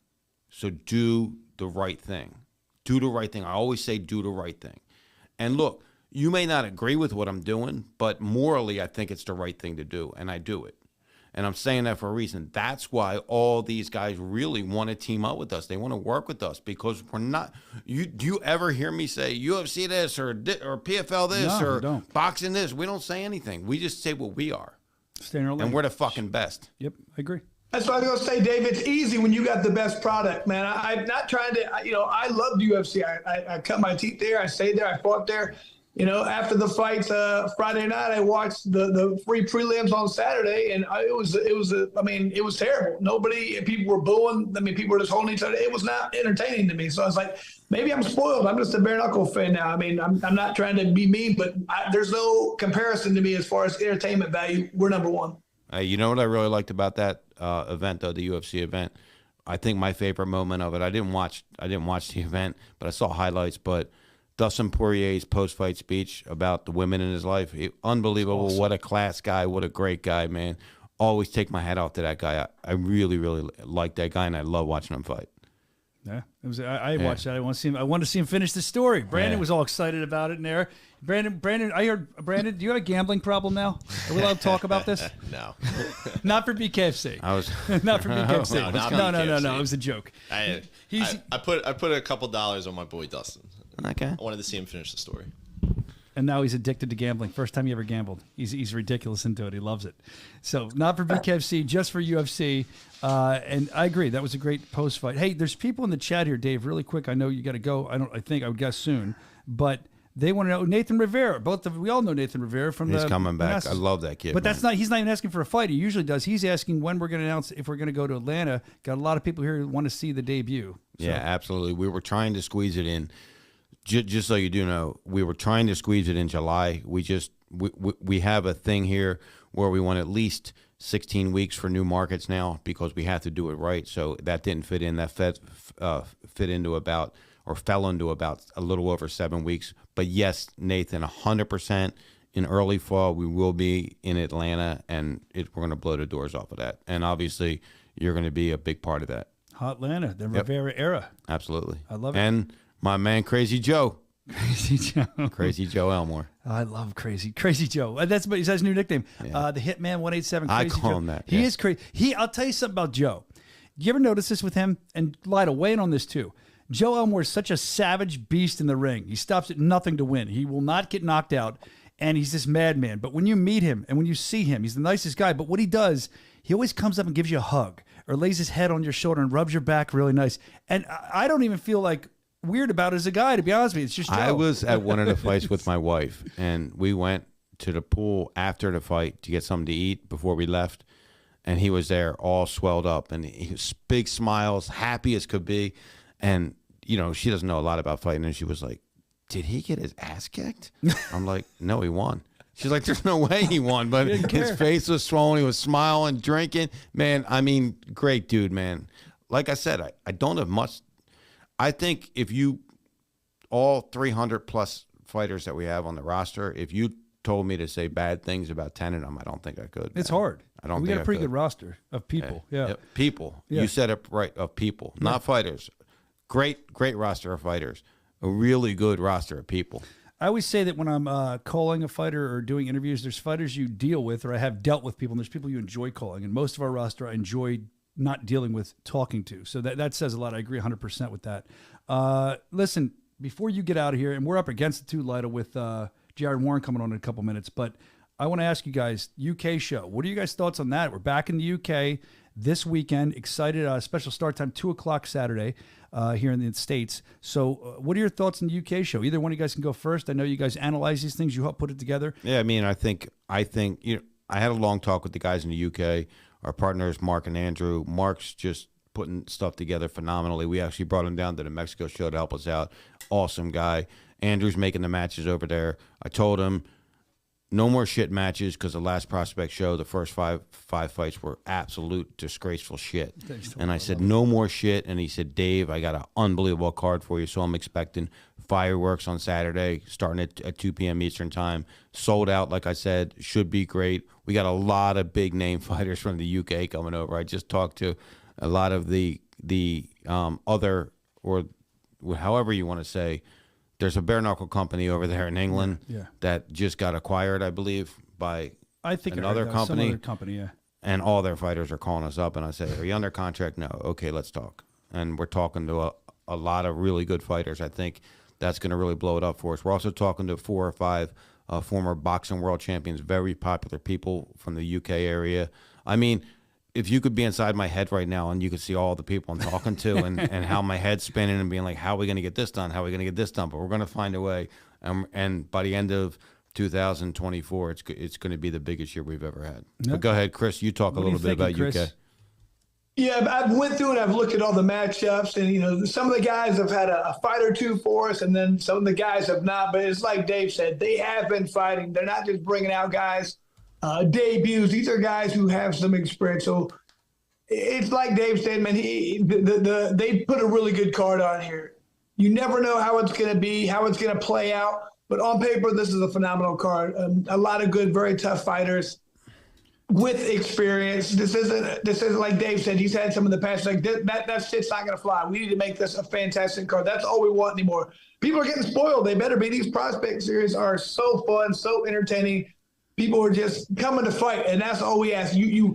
So do the right thing. Do the right thing. I always say do the right thing. And look, you may not agree with what I'm doing, but morally, I think it's the right thing to do, and I do it. And I'm saying that for a reason. That's why all these guys really want to team up with us. They want to work with us because we're not. Do you ever hear me say UFC this or PFL this or boxing this? We don't say anything. We just say what we are. Stay in our lane. And we're the fucking best. Yep, I agree. That's what I was going to say, Dave. It's easy when you got the best product, man. I'm not trying to, I loved UFC. I cut my teeth there. I stayed there. I fought there. after the fights Friday night, I watched the free prelims on Saturday, and it was terrible. People were booing. People were just holding each other. It was not entertaining to me. So I was like, maybe I'm spoiled. I'm just a bare knuckle fan now. I'm not trying to be mean, but there's no comparison to me as far as entertainment value. We're number one. You know what I really liked about that event, though, the UFC event? I think my favorite moment of it. I didn't watch the event, but I saw highlights. But Dustin Poirier's post-fight speech about the women in his life, unbelievable. Awesome. What a class guy. What a great guy, man. Always take my hat off to that guy. I really, really like that guy, and I love watching him fight. Yeah, it was. I watched that. I wanted to see him finish the story. Brandon was all excited about it in there. Brandon, I heard Brandon. Do you have a gambling problem now? Are we allowed to talk about this? No, not for BKFC. I was not for BKFC. No. It was a joke. I put a couple dollars on my boy Dustin. Okay. I wanted to see him finish the story. And now he's addicted to gambling. First time he ever gambled. He's ridiculous into it. He loves it. So not for BKFC, just for UFC. And I agree. That was a great post fight. Hey, there's people in the chat here, Dave. Really quick. I know you got to go. I think I would guess soon, but they want to know Nathan Rivera. We all know Nathan Rivera from He's coming back. I love that kid. But he's not even asking for a fight. He usually does. He's asking when we're going to announce if we're going to go to Atlanta. Got a lot of people here who want to see the debut. So. Yeah, absolutely. We were trying to squeeze it in. Just so you do know, we were trying to squeeze it in July. We have a thing here where we want at least 16 weeks for new markets now because we have to do it right. So that didn't fit in. That fell into about a little over 7 weeks. But yes, Nathan, 100% in early fall we will be in Atlanta, and we're going to blow the doors off of that. And obviously, you're going to be a big part of that. Hot Atlanta, the Rivera era. Absolutely, I love it. And my man, Crazy Joe. Crazy Joe. Crazy Joe Elmore. I love Crazy Joe. That's his new nickname. Yeah. The Hitman 187. I Crazy call Joe. him that. He is crazy. I'll tell you something about Joe. Do you ever notice this with him? And Lidle, weigh in on this too. Joe Elmore is such a savage beast in the ring. He stops at nothing to win. He will not get knocked out, and he's this madman. But when you meet him and when you see him, he's the nicest guy. But what he does, he always comes up and gives you a hug or lays his head on your shoulder and rubs your back really nice. And I don't even feel like weird about it as a guy, to be honest with you. It's just Joe. I was at one of the fights with my wife, and we went to the pool after the fight to get something to eat before we left, and he was there all swelled up, and he was big smiles, happy as could be. And she doesn't know a lot about fighting, and she was like, did he get his ass kicked? I'm like, no, he won. She's like, there's no way he won, but his face was swollen, he was smiling, drinking. Man, great dude, man. Like I said, I don't have much. I think if all 300 plus fighters that we have on the roster, if you told me to say bad things about 10 of them, I don't think I could. It's hard. I don't. We think got a pretty good roster of people. Yeah. People. Yeah. You said it right. Of people, not fighters. Great roster of fighters. A really good roster of people. I always say that when I'm calling a fighter or doing interviews, there's fighters you deal with, or I have dealt with people, and there's people you enjoy calling. And most of our roster I enjoy not dealing with, talking to. So that says a lot. I agree 100% with that. Listen, before you get out of here, and we're up against it too, Lidle, with Jared Warren coming on in a couple minutes, but I want to ask you guys, UK show, what are you guys' thoughts on that? We're back in the UK this weekend. Excited. Special start time, 2 o'clock Saturday here in the States. So what are your thoughts on the UK show? Either one of you guys can go first. I know you guys analyze these things. You help put it together. Yeah, I think I had a long talk with the guys in the UK. Our partners, Mark and Andrew. Mark's just putting stuff together phenomenally. We actually brought him down to the Mexico show to help us out. Awesome guy. Andrew's making the matches over there. I told him no more shit matches because the last Prospect show, the first five fights were absolute disgraceful shit. And I said, no more shit. And he said, Dave, I got an unbelievable card for you. So I'm expecting fireworks on Saturday, starting at 2 p.m. Eastern time. Sold out, like I said, should be great. We got a lot of big name fighters from the UK coming over. I just talked to a lot of the other, or however you want to say, there's a bare knuckle company over there in England that just got acquired, I believe, by another company. Some other company, yeah. And all their fighters are calling us up, and I say, are you under contract? No. Okay, let's talk. And we're talking to a lot of really good fighters. I think that's going to really blow it up for us. We're also talking to 4 or 5 former boxing world champions, very popular people from the UK area. if you could be inside my head right now and you could see all the people I'm talking to and how my head's spinning and being like, how are we going to get this done? How are we going to get this done? But we're going to find a way. And by the end of 2024, it's going to be the biggest year we've ever had. Yep. But go ahead, Chris. You talk a little bit about Chris? UK. Yeah, I've went through and I've looked at all the matchups, and some of the guys have had a fight or two for us, and then some of the guys have not. But it's like Dave said, they have been fighting. They're not just bringing out guys debuts. These are guys who have some experience. So it's like Dave said, man. They put a really good card on here. You never know how it's going to be, how it's going to play out. But on paper, this is a phenomenal card. A lot of good, very tough fighters with experience. This isn't like Dave said. He's had some in the past. Like that shit's not going to fly. We need to make this a fantastic card. That's all we want anymore. People are getting spoiled. They better be. These prospect series are so fun, so entertaining. People are just coming to fight, and that's all we ask. You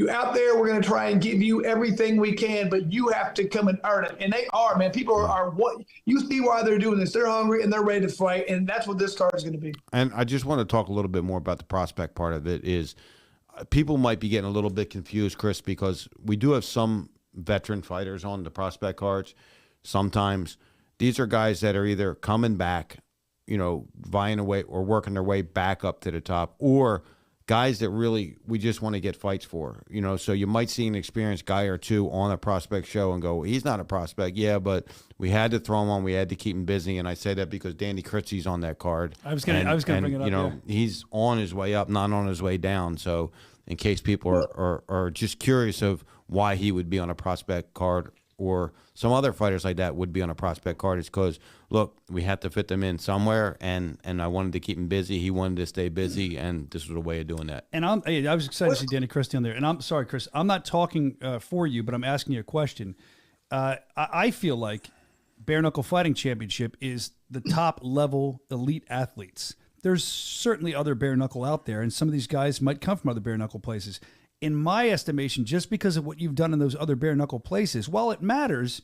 out there, we're going to try and give you everything we can, but you have to come and earn it. And they are, man. People are what you see why they're doing this. They're hungry and they're ready to fight, and that's what this card is going to be. And I just want to talk a little bit more about the prospect part of it. Is people might be getting a little bit confused, Chris, because we do have some veteran fighters on the prospect cards. Sometimes these are guys that are either coming back, vying away or working their way back up to the top, or guys that really we just want to get fights for, so you might see an experienced guy or two on a prospect show and go, he's not a prospect. Yeah, but we had to throw him on. We had to keep him busy. And I say that because Danny Critzy's on that card. I was gonna bring it up. Yeah. He's on his way up, not on his way down. So in case people are just curious of why he would be on a prospect card or some other fighters like that would be on a prospect card, it's because, look, we had to fit them in somewhere, and I wanted to keep him busy. He wanted to stay busy, and this was a way of doing that. And I was excited to see Danny Christie on there. And I'm sorry, Chris, I'm not talking for you, but I'm asking you a question. I feel like Bare Knuckle Fighting Championship is the top level elite athletes. There's certainly other bare knuckle out there, and some of these guys might come from other bare knuckle places. In my estimation, just because of what you've done in those other bare knuckle places, while it matters,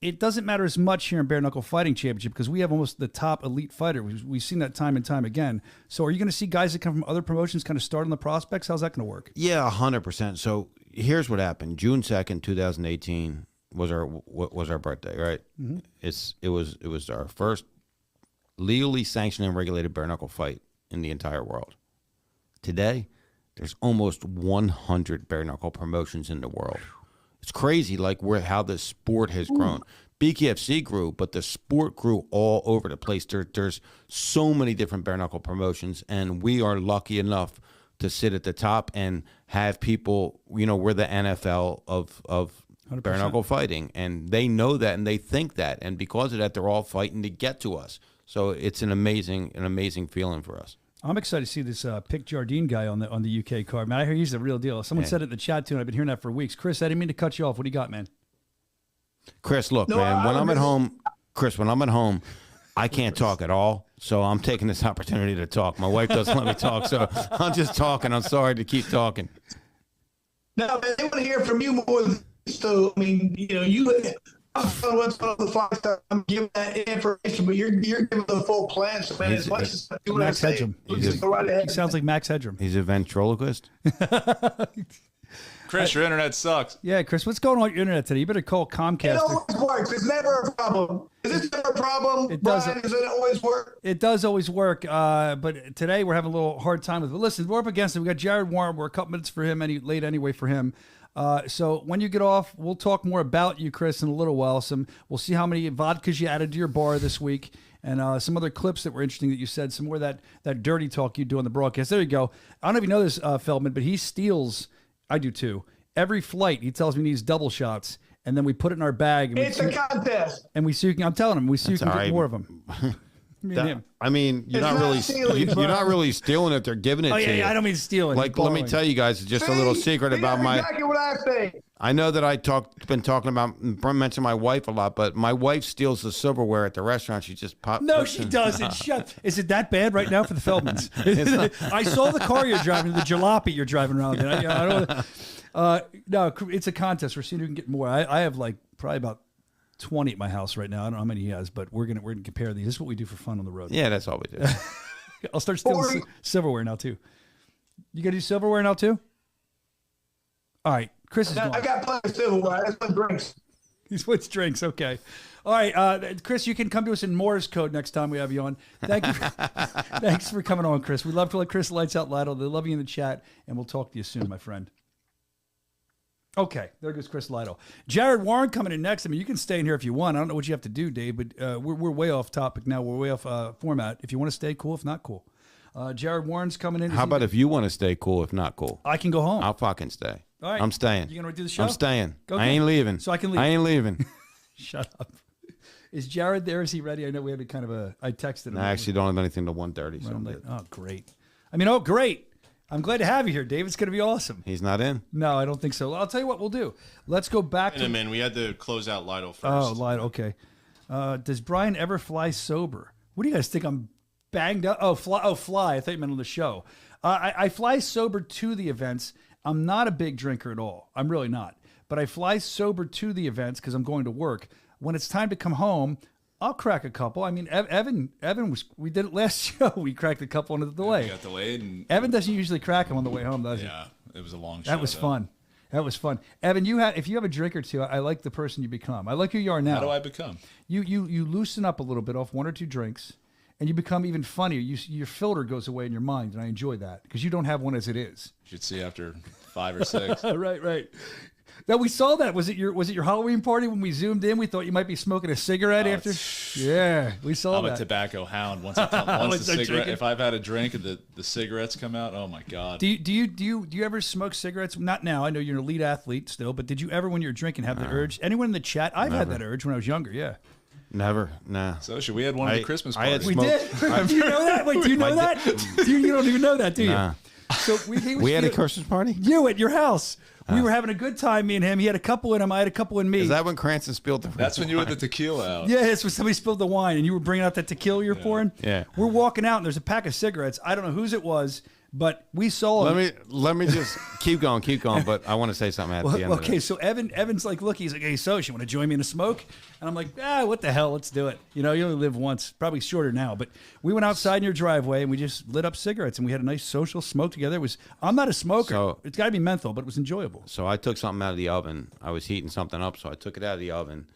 it doesn't matter as much here in Bare Knuckle Fighting Championship because we have almost the top elite fighter. We've seen that time and time again. So are you going to see guys that come from other promotions kind of start on the prospects? How's that going to work? Yeah, 100%. So here's what happened. June 2nd, 2018 was our birthday, right? Mm-hmm. It was our first legally sanctioned and regulated bare knuckle fight in the entire world. Today, there's almost 100 bare knuckle promotions in the world. It's crazy, like how the sport has grown. BKFC grew, but the sport grew all over the place. There's so many different bare knuckle promotions, and we are lucky enough to sit at the top and have people. We're the NFL of 100%. Bare knuckle fighting, and they know that, and they think that, and because of that, they're all fighting to get to us. So it's an amazing feeling for us. I'm excited to see this Pick Jardine guy on the UK card. Man, I hear he's the real deal. Someone said it in the chat too, and I've been hearing that for weeks. Chris, I didn't mean to cut you off. What do you got, man? Chris, look, man, when I'm at home, I can't talk at all. So I'm taking this opportunity to talk. My wife doesn't let me talk, so I'm just talking. I'm sorry to keep talking. No, man, they want to hear from you more. So, I mean, what's on the fly stuff. I'm giving that information, but you're giving the full plan. So, man, as much as do what Max I say, Headroom. just go right ahead. He sounds like Max Headroom. He's a ventriloquist. Chris, your internet sucks. Yeah, Chris, what's going on with your internet today? You better call Comcast. It always works. It's never a problem. Is it never a problem? It does. Brian, does it always work? It does always work. But today we're having a little hard time with it. But listen, we're up against it. We got Jared Warren. We're a couple minutes for him, late anyway for him. So when you get off, we'll talk more about you, Chris, in a little while. We'll see how many vodkas you added to your bar this week, and some other clips that were interesting that you said. Some more of that dirty talk you do on the broadcast. There you go. I don't know if you know this, Feldman, but he steals. I do too. Every flight, he tells me he needs double shots, and then we put it in our bag. And it's a contest. And I'm telling him, we see you can get more of them. I mean, you're not really stealing it. They're giving it to you. I don't mean stealing. Like, let me tell you guys just a little secret about my. Exactly what I say. I know that mentioned my wife a lot, but my wife steals the silverware at the restaurant. She just pops. No, she doesn't. Shut. Is it that bad right now for the Feldmans? I saw the car you're driving, the jalopy you're driving around in. I don't. No, it's a contest. We're seeing who can get more. I have probably about 20 at my house right now. I don't know how many he has, but we're gonna compare these. This is what we do for fun on the road. Yeah, that's all we do. I'll start stealing silverware now too. You gotta do silverware now too? All right. Chris is I gone. got plenty of silverware. That's my drinks. He switched drinks. Okay. All right, Chris, you can come to us in Morse code next time we have you on. Thank you. Thanks for coming on, Chris. We love to let Chris lights out Lidle. They love you in the chat, and we'll talk to you soon, my friend. Okay, there goes Chris Lidle. Jared Warren coming in next. I mean, you can stay in here if you want. I don't know what you have to do, Dave, but we're way off topic now. We're way off format. If you want to stay, cool. If not, cool. Jared Warren's coming in. How about if you want to stay cool, if not cool? I can go home. I'll fucking stay. All right. I'm staying. You going to do the show? I'm staying. Okay. I ain't leaving. So I can leave. I ain't leaving. Shut up. Is Jared there? Is he ready? I know we had a kind of a. I texted him. I actually don't have anything to 1:30. So I'm like, good. oh, great. I mean, oh, great. I'm glad to have you here, Dave. It's going to be awesome. He's not in. No, I don't think so. I'll tell you what we'll do. Let's go back In a minute, we had to close out Lidle first. Oh, Lidle. Okay. Does Brian ever fly sober? What do you guys think? I'm banged up. Oh, fly. Oh, fly. I thought you meant on the show. I fly sober to the events. I'm not a big drinker at all. I'm really not. But I fly sober to the events because I'm going to work. When it's time to come home, I'll crack a couple. I mean, Evan was. We did it last show. We cracked a couple on the delay. We got delayed. And Evan doesn't usually crack them on the way home, does he? yeah, it was a long show. That was fun. That was fun. Evan, if you have a drink or two, I like the person you become. I like who you are now. How do I become? You loosen up a little bit off 1 or 2 drinks, and you become even funnier. Your filter goes away in your mind, and I enjoy that because you don't have one as it is. You should see after 5 or 6. Right. Now we saw that. Was it your Halloween party when we zoomed in? We thought you might be smoking a cigarette after. Yeah, we saw I'm that. a tobacco hound. Once the cigarette, if I've had a drink and the cigarettes come out, oh my god. Do you ever smoke cigarettes? Not now. I know you're an elite athlete still, but did you ever, when you're drinking, have the urge? Anyone in the chat? I've had that urge when I was younger. Yeah. Never. Nah. So we had one at the Christmas party. I had We smoked- did. Do you know that? Wait, do you know that? You don't even know that, do you? Nah. So We had a Christmas party? You at your house. We were having a good time, me and him. He had a couple in him. I had a couple in me. Is that when Cranston spilled the That's when you had the tequila out. Yeah, it's when somebody spilled the wine and you were bringing out that tequila you're pouring. Yeah. We're walking out and there's a pack of cigarettes. I don't know whose it was, but we saw them. Let me just keep going, but I want to say something at the end of Okay, this. so Evan's like, look, he's like, hey, so you want to join me in a smoke? And I'm like, what the hell? Let's do it. You know, you only live once, probably shorter now. But we went outside in your driveway and we just lit up cigarettes and we had a nice social smoke together. I'm not a smoker. So- it's got to be menthol, but it was enjoyable. So I took something out of the oven. I was heating something up, so I took it out of the oven,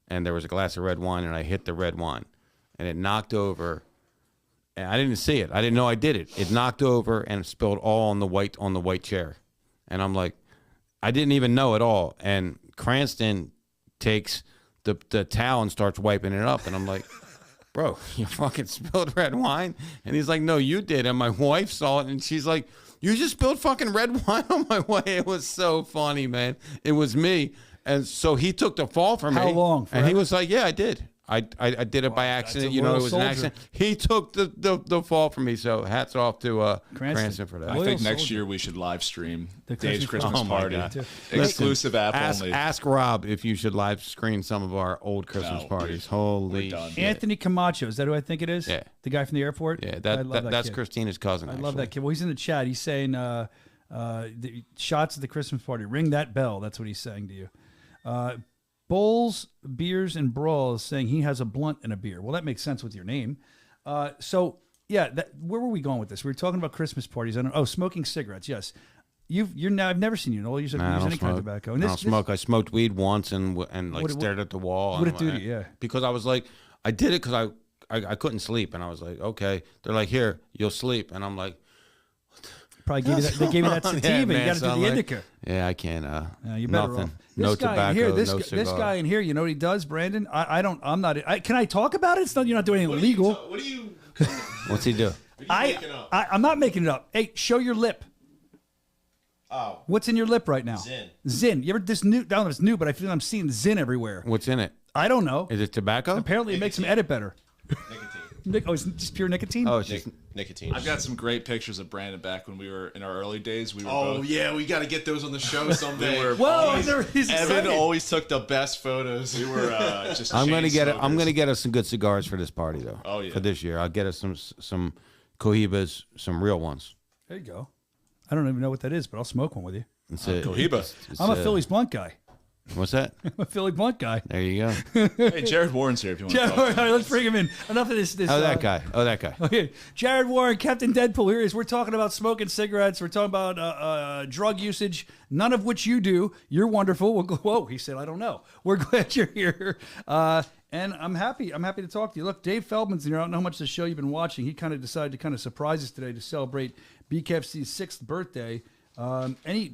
and there was a glass of red wine, and I hit the red wine, and it knocked over. And I didn't see it. I didn't know I did it. It knocked over and spilled all on the white chair, and I'm like, I didn't even know at all. And Cranston takes the towel and starts wiping it up, and I'm like, bro, you fucking spilled red wine? And he's like, no, you did. And my wife saw it, and she's like, you just spilled fucking red wine on my way. It was so funny, man. It was me. And so he took the fall for me. How long? And he Forever? was like, yeah, I did. I did it by accident. a You know, it loyal was soldier. an accident. He took the fall for me. So hats off to Cranston for that. I Loyal think next soldier. year we should live stream The Dave's Christmas Christmas party. party. Oh, my God. Exclusive app only. Ask Rob if you should live screen some of our old Christmas No, parties. we're Holy done. shit. Anthony Camacho, is that who I think it is? Yeah. The guy from the airport? Yeah, I love that's kid. Christina's cousin. I love that kid. Well, he's in the chat. He's saying the shots at the Christmas party. Ring that bell. That's what he's saying to you. Bowls, Beers, and Brawls saying he has a blunt and a beer. Well, that makes sense with your name. So, yeah, where were we going with this? We were talking about Christmas parties. Smoking cigarettes. Yes. I've never seen you in all years of Nah, I use don't any kind of smoke. tobacco. I And don't smoke. I smoked weed once and What- stared at the wall. what'd and it do to you? Yeah. Because I was like, I did it because I couldn't sleep, and I was like, okay. They're like, here, you'll sleep, and I'm like, Probably gave you that, they gave you that Yeah, sativa. man, you got to so do I'm the like, indica. yeah, I can't. You're better nothing. off. No This guy in tobacco. here, No cigar. this guy in here, you know what he does, Brandon? I'm not. Can I talk about it? It's not. You're not doing anything illegal. What are you? What's he do? making up? I'm not making it up. Hey, show your lip. Oh, What's in your lip right now? Zin. Zin. You ever this new? I don't know if it's new, but I feel I'm seeing Zin everywhere. What's in it? I don't know. Is it tobacco? Apparently, it makes him edit better. nicotine. Oh, it's just pure nicotine. Oh, it's just Nicotine. I've got some great pictures of Brandon back when we were in our early days. We were Oh both. yeah, we got to get those on the show someday. Whoa! He's Evan excited. always took the best photos. We were just. I'm gonna chain get it. I'm smokers. gonna get us some good cigars for this party though. Oh, yeah. For this year, I'll get us some Cohibas, some real ones. There you go. I don't even know what that is, but I'll smoke one with you. It's Cohiba. I'm a Phillies blunt guy. What's that? I'm a Philly Blunt guy. There you go. Hey, Jared Warren's here if you want to Jared, talk. all right, let's bring him in. Enough of this. That guy. Oh, that guy. Okay, Jared Warren, Captain Deadpool. Here he is. We're talking about smoking cigarettes. We're talking about drug usage, none of which you do. You're wonderful. Whoa, he said, I don't know. We're glad you're here. And I'm happy. I'm happy to talk to you. Look, Dave Feldman's here. I don't know how much of the show you've been watching. He kind of decided to kind of surprise us today to celebrate BKFC's 6th birthday.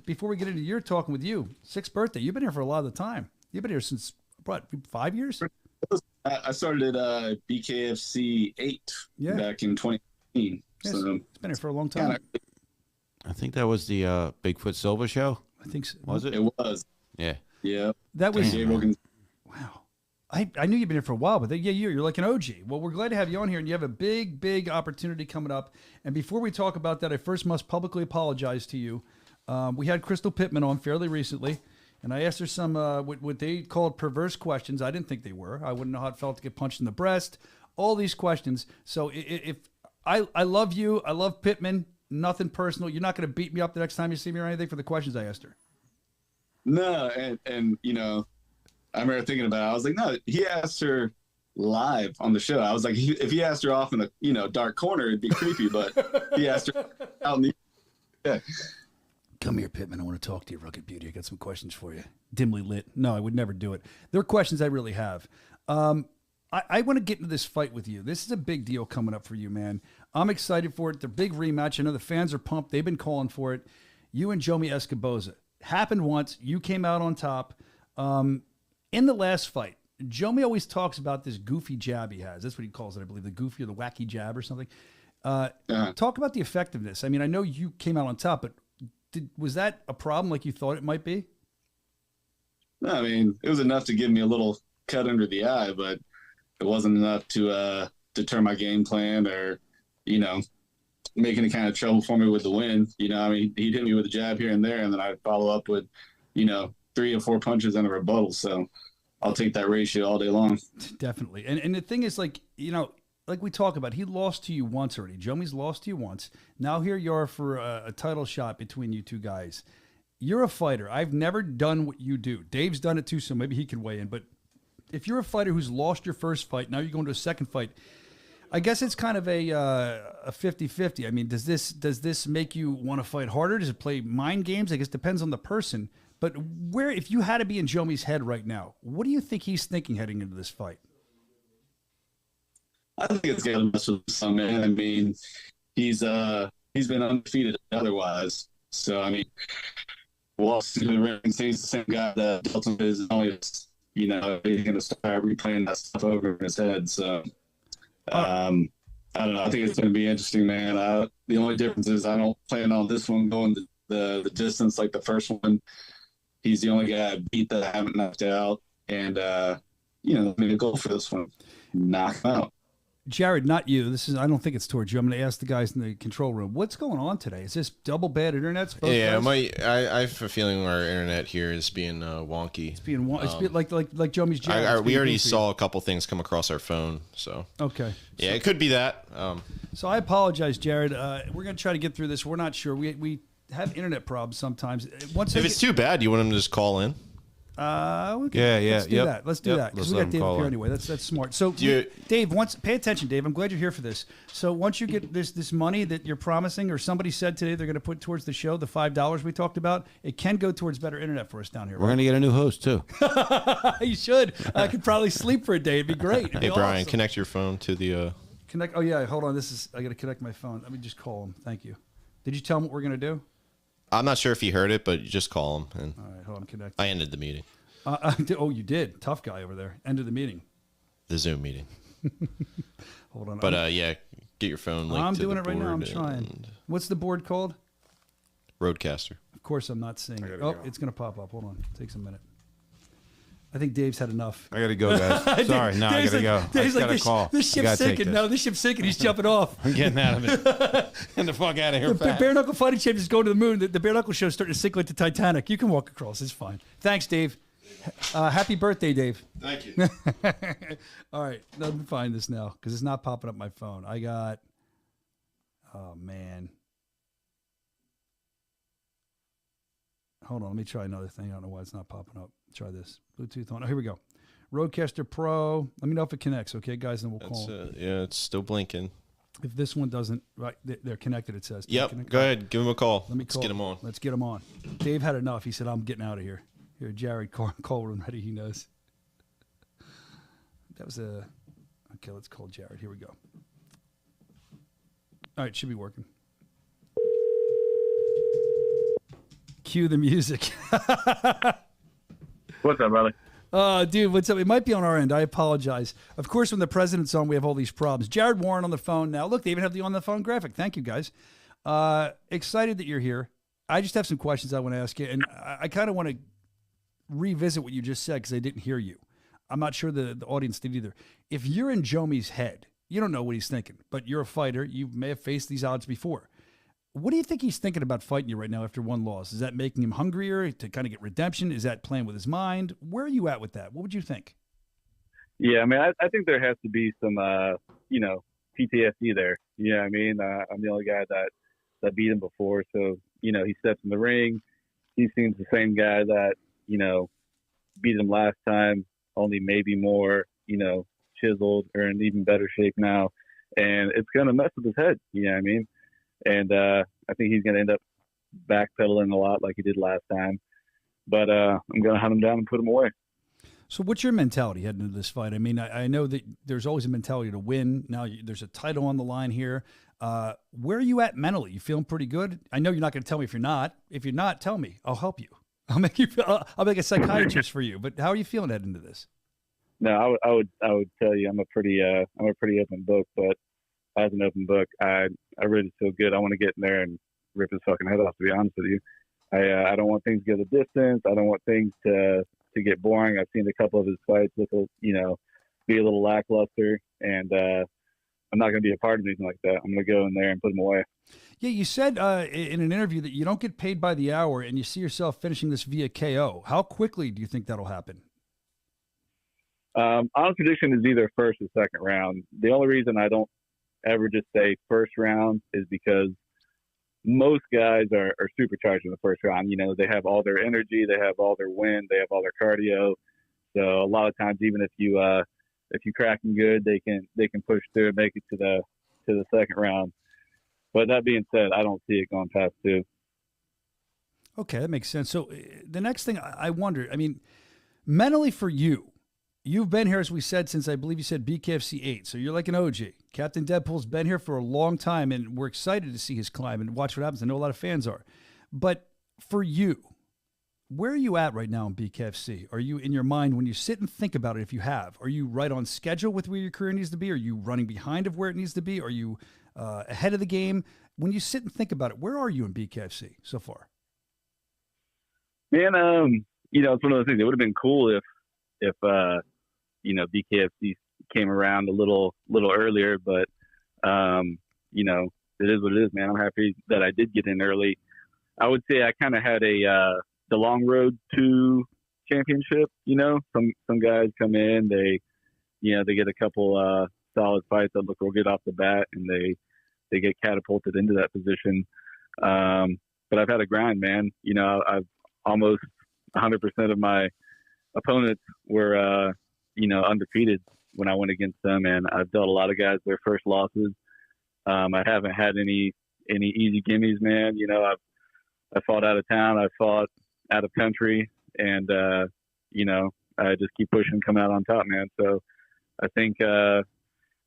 Before we get into your talking with you, 6th birthday. You've been here for a lot of the time. You've been here since, what, 5 years? I started at BKFC 8 back in 2018. Yes, So it's been here for a long time. I think that was the Bigfoot Silva show. I think so. Was it? it was. Yeah. Yeah. That was, Wow. I knew you've been here for a while, but you're like an OG. Well, we're glad to have you on here, and you have a big, big opportunity coming up. And before we talk about that, I first must publicly apologize to you. We had Crystal Pittman on fairly recently, and I asked her some what they called perverse questions. I didn't think they were. I wouldn't know how it felt to get punched in the breast. All these questions. So if I love you, I love Pittman. Nothing personal. You're not going to beat me up the next time you see me or anything for the questions I asked her. No, and you know, I remember thinking about it. I was like, no, he asked her live on the show. I was like, if he asked her off in the dark corner, it'd be creepy. But he asked her out in the Come here, Pittman. I want to talk to you, Rugged Beauty. I got some questions for you. Dimly lit. No, I would never do it. There are questions I really have. I want to get into this fight with you. This is a big deal coming up for you, man. I'm excited for it. The big rematch. I know the fans are pumped. They've been calling for it. You and Jomi Escoboza. Happened once. You came out on top. In the last fight, Jomi always talks about this goofy jab he has. That's what he calls it, I believe, the goofy or the wacky jab or something. Talk about the effectiveness. I mean, I know you came out on top, but was that a problem like you thought it might be? No, I mean, it was enough to give me a little cut under the eye, but it wasn't enough to deter my game plan or, make any kind of trouble for me with the win. I mean, he'd hit me with a jab here and there, and then I'd follow up with, 3 or 4 punches and a rebuttal. So I'll take that ratio all day long. Definitely. And the thing is, like we talk about, he lost to you once already. Jomi's lost to you once. Now here you are for a title shot between you two guys. You're a fighter. I've never done what you do. Dave's done it too, so maybe he can weigh in. But if you're a fighter who's lost your first fight, now you're going to a second fight, I guess it's kind of a 50-50. I mean, does this make you want to fight harder? Does it play mind games? I guess it depends on the person. But if you had to be in Jomi's head right now, what do you think he's thinking heading into this fight? I think it's got to mess with some, man. I mean, he's been undefeated otherwise. So, I mean, walks into the ring and sees the same guy that dealt him his, always, he's going to start replaying that stuff over in his head. So, I don't know. I think it's going to be interesting, man. The only difference is I don't plan on this one going the distance like the first one. He's the only guy I beat that I haven't knocked out. And, I'm going to go for this one. Knock him out. Jared, not you. I don't think it's towards you. I'm going to ask the guys in the control room. What's going on today? Is this double bad internet? Yeah, I have a feeling our internet here is being wonky. It's being like Jomi's Jared. We already saw a couple things come across our phone, so okay. Yeah, it could be that. So I apologize, Jared. We're going to try to get through this. We're not sure. We have internet problems sometimes. If it's too bad, you want them to just call in? Let's do that. Let's do that because we got Dave up here anyway. That's smart. So, Dave, pay attention, Dave. I'm glad you're here for this. So, once you get this money that you're promising, or somebody said today they're going to put towards the show, the $5 we talked about, it can go towards better internet for us down here. We're going to get a new host too. You should. I could probably sleep for a day. It'd be great. It'd Hey, be Brian, awesome. connect your phone to the. Connect. Oh yeah, hold on. I got to connect my phone. Let me just call him. Thank you. Did you tell him what we're going to do? I'm not sure if he heard it, but you just call him. And All right, hold on. Connect. I ended the meeting, Oh, you did. Tough guy over there. End of the meeting. the Zoom meeting. Hold on. But get your phone linked I'm to doing the it right now. I'm board trying. and What's the board called? Roadcaster. Of course, I'm not seeing it. Oh, it's going to pop up. Hold on. Takes a minute. I think Dave's had enough. I got to go, guys. Sorry. No, I got to go. Dave's I like, got to call. This I ship's gotta take sinking. this. No, this ship's sinking. He's jumping off. I'm getting out of it. Get the fuck out of here. The fast. bare knuckle fighting champ is going to the moon. The bare knuckle show is starting to sink like the Titanic. You can walk across. It's fine. Thanks, Dave. Happy birthday, Dave. Thank you. All right. Let me find this now because it's not popping up my phone. I got. Oh, man. Hold on, let me try another thing. I don't know why it's not popping up. Try this. Bluetooth on. Oh, here we go. Rodecaster Pro. Let me know if it connects, okay, guys, and we'll call. Yeah, it's still blinking. If this one doesn't, right, they're connected, it says. Yep, go ahead. Give him a call. Let's get him on. Let's get him on. Dave had enough. He said, I'm getting out of here. Here, Jared, call when ready. He knows. That was a... Okay, let's call Jared. Here we go. All right, should be working. Cue the music. What's up, brother? Dude, what's up? It might be on our end. I apologize. Of course, when the president's on, we have all these problems. Jared Warren on the phone now. Look, they even have the on-the-phone graphic. Thank you, guys. Excited that you're here. I just have some questions I want to ask you, and I kind of want to revisit what you just said because I didn't hear you. I'm not sure the audience did either. If you're in Jomi's head, you don't know what he's thinking, but you're a fighter. You may have faced these odds before. What do you think he's thinking about fighting you right now after one loss? Is that making him hungrier to kind of get redemption? Is that playing with his mind? Where are you at with that? What would you think? Yeah, I mean, I think there has to be some, PTSD there. You know what I mean? I'm the only guy that beat him before. So, he steps in the ring. He seems the same guy that, beat him last time, only maybe more, chiseled or in even better shape now. And it's going to mess with his head. You know what I mean? And I think he's going to end up backpedaling a lot like he did last time. But I'm going to hunt him down and put him away. So what's your mentality heading into this fight? I mean, I know that there's always a mentality to win. Now there's a title on the line here. Where are you at mentally? You feeling pretty good? I know you're not going to tell me if you're not. If you're not, tell me. I'll help you. I'll make you feel. I'll make a psychiatrist for you. But how are you feeling heading into this? No, I would tell you I'm a pretty open book. But as an open book, I really feel good. I want to get in there and rip his fucking head off. To be honest with you, I don't want things to go the distance. I don't want things to get boring. I've seen a couple of his fights look, be a little lackluster, and I'm not going to be a part of anything like that. I'm going to go in there and put him away. Yeah, you said in an interview that you don't get paid by the hour, and you see yourself finishing this via KO. How quickly do you think that'll happen? Honest prediction is either first or second round. The only reason I don't ever just say first round is because most guys are supercharged in the first round. They have all their energy, they have all their wind, they have all their cardio. So a lot of times, even if you crack them good, they can push through and make it to the second round. But that being said, I don't see it going past 2. Okay, that makes sense. So the next thing I wonder, I mean, mentally for you, you've been here, as we said, since I believe you said BKFC 8. So you're like an OG. Captain Deadpool's been here for a long time, and we're excited to see his climb and watch what happens. I know a lot of fans are. But for you, where are you at right now in BKFC? Are you in your mind, when you sit and think about it, if you have, are you right on schedule with where your career needs to be? Are you running behind of where it needs to be? Are you ahead of the game? When you sit and think about it, where are you in BKFC so far? Man, it's one of those things. It would have been cool if BKFC came around a little earlier, but it is what it is, man. I'm happy that I did get in early. I would say I kind of had the long road to championship. Some guys come in, they get a couple solid fights that look real good off the bat, and they get catapulted into that position. But I've had a grind, man. I've almost 100% of my opponents were undefeated when I went against them, and I've dealt a lot of guys their first losses. I haven't had any easy gimmies, man. I fought out of town, I fought out of country, and I just keep pushing, coming out on top, man. So I think it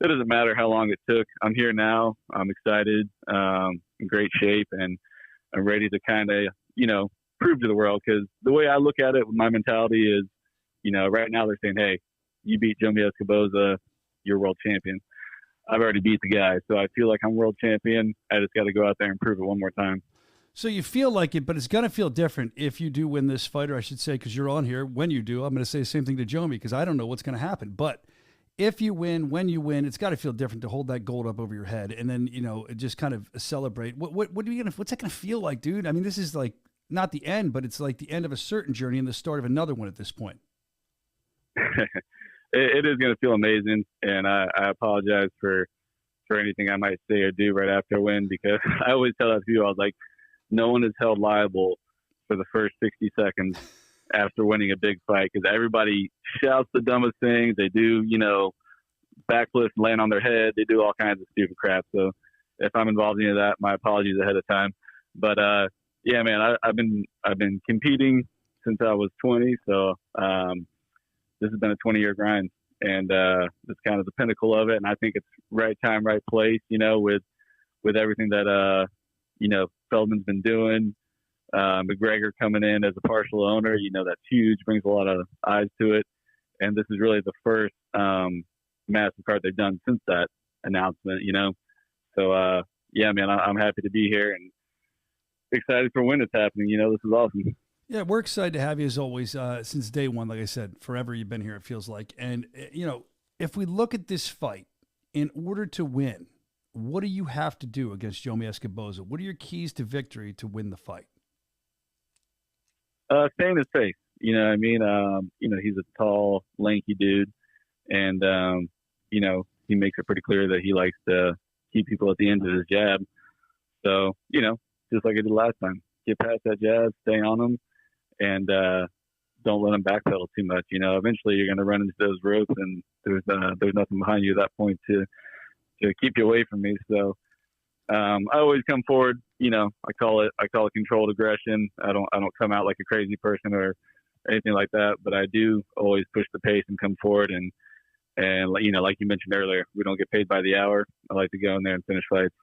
doesn't matter how long it took. I'm here now. I'm excited, in great shape, and I'm ready to kind of prove to the world, because the way I look at it, my mentality is, right now they're saying, hey, you beat Jomi Escoboza, you're world champion. I've already beat the guy, so I feel like I'm world champion. I just got to go out there and prove it one more time. So you feel like it, but it's going to feel different if you do win this fight, or I should say, because you're on here, when you do, I'm going to say the same thing to Jomi, because I don't know what's going to happen. But if you win, when you win, it's got to feel different to hold that gold up over your head and then, just kind of celebrate. What's that going to feel like, dude? I mean, this is like not the end, but it's like the end of a certain journey and the start of another one at this point. It is going to feel amazing, and I apologize for anything I might say or do right after a win, because I always tell that people, I was like, no one is held liable for the first 60 seconds after winning a big fight, because everybody shouts the dumbest things. They do, backflips, land on their head. They do all kinds of stupid crap. So if I'm involved in any of that, my apologies ahead of time. But yeah, man, I've been competing since I was 20. So this has been a 20-year grind, and it's kind of the pinnacle of it. And I think it's right time, right place. With everything that Feldman's been doing. McGregor coming in as a partial owner, that's huge, brings a lot of eyes to it. And this is really the first massive card they've done since that announcement, So, yeah, man, I'm happy to be here and excited for when it's happening. This is awesome. Yeah, we're excited to have you as always since day one. Like I said, forever you've been here, it feels like. And, if we look at this fight, in order to win, what do you have to do against Jomi Escoboza? What are your keys to victory to win the fight? Stay in his face. You know what I mean? He's a tall, lanky dude. And, he makes it pretty clear that he likes to keep people at the end of his jab. So, just like I did last time, get past that jab, stay on him, and don't let him backpedal too much. Eventually you're going to run into those ropes, and there's nothing behind you at that point to keep you away from me. So I always come forward. I call it controlled aggression. I don't come out like a crazy person or anything like that, but I do always push the pace and come forward. And like you mentioned earlier, we don't get paid by the hour. I like to go in there and finish fights.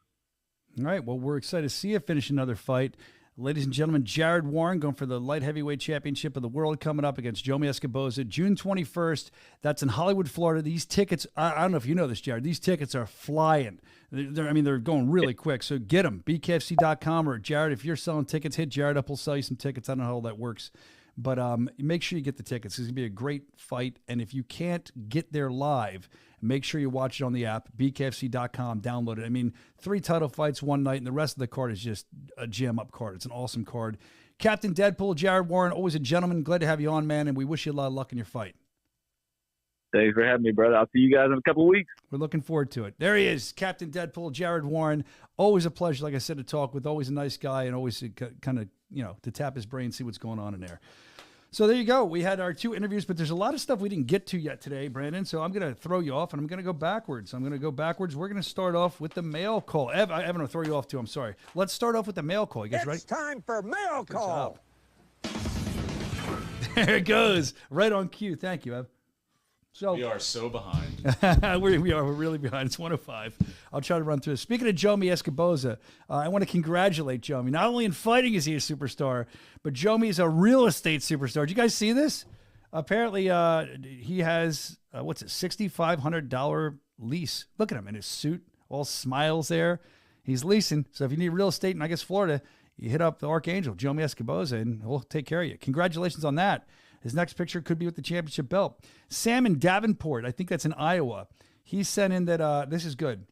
All right. Well, we're excited to see you finish another fight. Ladies and gentlemen, Jared Warren going for the light heavyweight championship of the world coming up against Jomi Escoboza, June 21st. That's in Hollywood, Florida. These tickets, I don't know if you know this, Jared, these tickets are flying. They're going really quick. So get them, bkfc.com, or Jared, if you're selling tickets, hit Jared up. We'll sell you some tickets. I don't know how all that works. But make sure you get the tickets. It's going to be a great fight. And if you can't get there live, make sure you watch it on the app, bkfc.com, download it. 3 title fights one night, and the rest of the card is just a jam-up card. It's an awesome card. Captain Deadpool, Jared Warren, always a gentleman. Glad to have you on, man, and we wish you a lot of luck in your fight. Thanks for having me, brother. I'll see you guys in a couple of weeks. We're looking forward to it. There he is, Captain Deadpool, Jared Warren. Always a pleasure, like I said, to talk with. Always a nice guy, and always kind of, to tap his brain, see what's going on in there. So there you go. We had our 2 interviews, but there's a lot of stuff we didn't get to yet today, Brandon. So I'm going to throw you off, and I'm going to go backwards. We're going to start off with the mail call. Evan, I'm going to throw you off, too. I'm sorry. Let's start off with the mail call. You guys ready? It's time for mail call. There it goes. Right on cue. Thank you, Ev. So We are so behind. we are. We're really behind. It's 1:05. I'll try to run through it. Speaking of Jomi Escoboza, I want to congratulate Jomi. Not only in fighting is he a superstar, but Jomi is a real estate superstar. Did you guys see this? Apparently, he has, $6,500 lease. Look at him in his suit, all smiles there. He's leasing. So if you need real estate in, I guess, Florida, you hit up the Archangel, Jomi Escoboza, and he'll take care of you. Congratulations on that. His next picture could be with the championship belt. Sam in Davenport, I think that's in Iowa. He sent in that, this is good.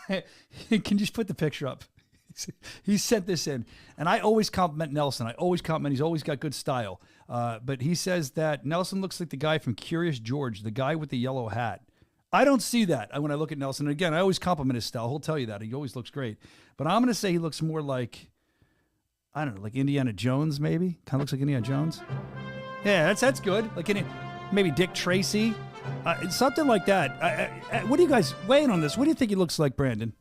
Can you just put the picture up? He sent this in. And I always compliment Nelson. He's always got good style. But he says that Nelson looks like the guy from Curious George, the guy with the yellow hat. I don't see that when I look at Nelson. And again, I always compliment his style. He'll tell you that. He always looks great. But I'm going to say he looks more like, I don't know, like Indiana Jones maybe? Kind of looks like Indiana Jones. Yeah, that's good. Like maybe Dick Tracy, something like that. What do you guys weigh in on this? What do you think he looks like, Brandon?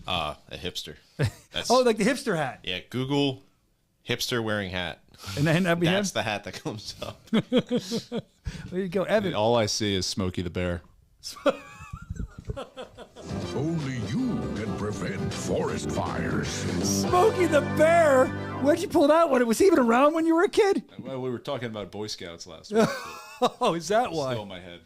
A hipster. Like the hipster hat. Yeah, Google hipster wearing hat. And then that's the hat that comes up. There you go, Evan. All I see is Smokey the Bear. Only you can prevent forest fires. Smokey the Bear. Where'd you pull that one? Was he even around when you were a kid? Well, we were talking about Boy Scouts last week. Oh, is that why? Still in my head.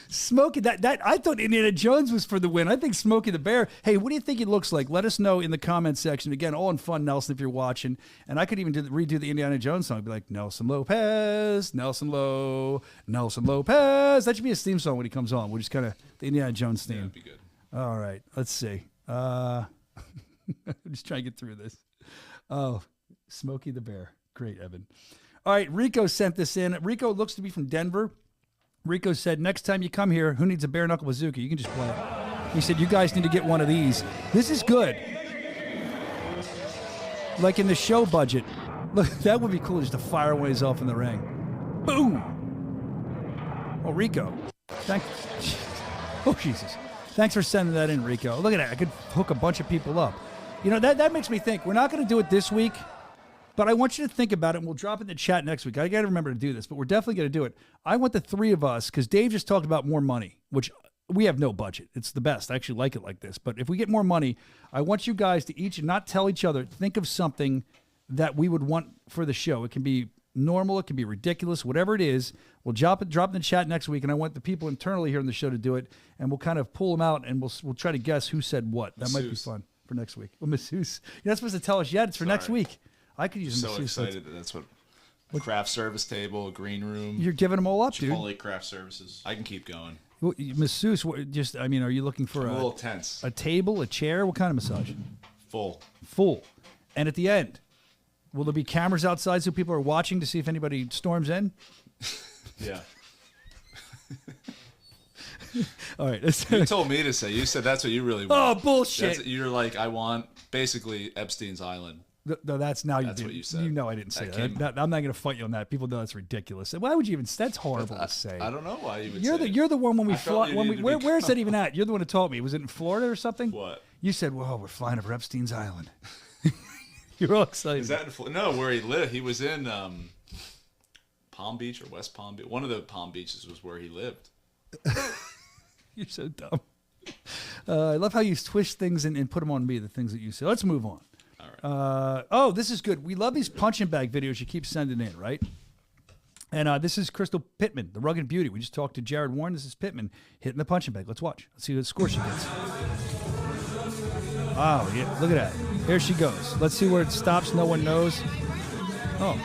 Smokey, that I thought Indiana Jones was for the win. I think Smokey the Bear. Hey, what do you think he looks like? Let us know in the comments section. Again, all in fun, Nelson, if you're watching. And I could even redo the Indiana Jones song. I'd be like, Nelson Lopez, Nelson Lopez. That should be his theme song when he comes on. We'll just kind of, the Indiana Jones theme. Yeah, that'd be good. All right, let's see. I'm just trying to get through this. Oh, Smokey the Bear. Great, Evan. All right, Rico sent this in. Rico looks to be from Denver. Rico said, next time you come here, who needs a bare knuckle bazooka? You can just play it. He said, you guys need to get one of these. This is good. Like in the show budget. Look, that would be cool just to fire one of these off in the ring. Boom! Oh, Rico. Oh, Jesus. Thanks for sending that in, Rico. Look at that. I could hook a bunch of people up. You know, that makes me think. We're not going to do it this week, but I want you to think about it, and we'll drop it in the chat next week. I got to remember to do this, but we're definitely going to do it. I want the three of us, because Dave just talked about more money, which we have no budget. It's the best. I actually like it like this. But if we get more money, I want you guys to each not tell each other, think of something that we would want for the show. It can be normal. It can be ridiculous. Whatever it is, we'll drop it in the chat next week, and I want the people internally here on the show to do it, and we'll kind of pull them out, and we'll try to guess who said what. That might be fun for next week. Well, masseuse. You're not supposed to tell us yet. It's for next week. I could use a masseuse. So excited that that's what craft service table, green room. You're giving them all up, dude. Chipotle craft services. I can keep going. Well, masseuse, are you looking for a little tense? A table, a chair? What kind of massage? Full. And at the end, will there be cameras outside so people are watching to see if anybody storms in? Yeah. All right. You told me to say. You said that's what you really want. Oh, bullshit. You're like, I want basically Epstein's Island. No, that's now you That's did. what you said. You know I didn't say that. I'm not going to fight you on that. People know that's ridiculous. Why would you even? That's horrible to say. I don't know why you would say it. You're the one when we fly. Where's that even at? You're the one who told me. Was it in Florida or something? What? You said, "Whoa, we're flying over Epstein's Island." You're all excited. Is that in Florida? No, where he lived. He was in Palm Beach or West Palm Beach. One of the Palm Beaches was where he lived. You're so dumb. I love how you twist things and put them on me, the things that you say. Let's move on. All right. This is good. We love these punching bag videos you keep sending in, right? And this is Crystal Pittman, the Rugged Beauty. We just talked to Jared Warren. This is Pittman hitting the punching bag. Let's watch. Let's see what score she gets. Oh, yeah. Look at that. Here she goes. Let's see where it stops. No one knows. Oh.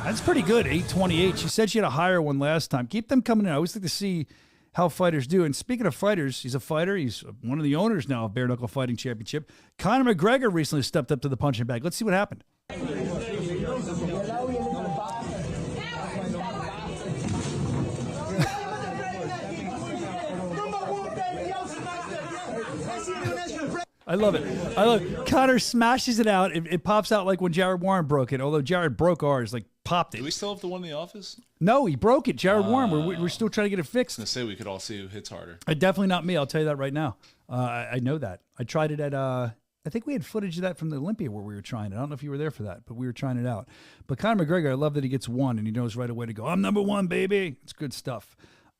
That's pretty good. 828. She said she had a higher one last time. Keep them coming in. I always like to see how fighters do. And speaking of fighters, he's a fighter. He's one of the owners now of Bare Knuckle Fighting Championship. Conor McGregor recently stepped up to the punching bag. Let's see what happened. I love it. Conor smashes it out. It pops out like when Jared Warren broke it. Although Jared broke ours, like popped it. Do we still have the one in the office? No, he broke it. Jared Warren. We're still trying to get it fixed. I was gonna say we could all see who hits harder. Definitely not me. I'll tell you that right now. I know that. I tried it at. I think we had footage of that from the Olympia where we were trying it. I don't know if you were there for that, but we were trying it out. But Conor McGregor, I love that he gets one and he knows right away to go, I'm number one, baby. It's good stuff.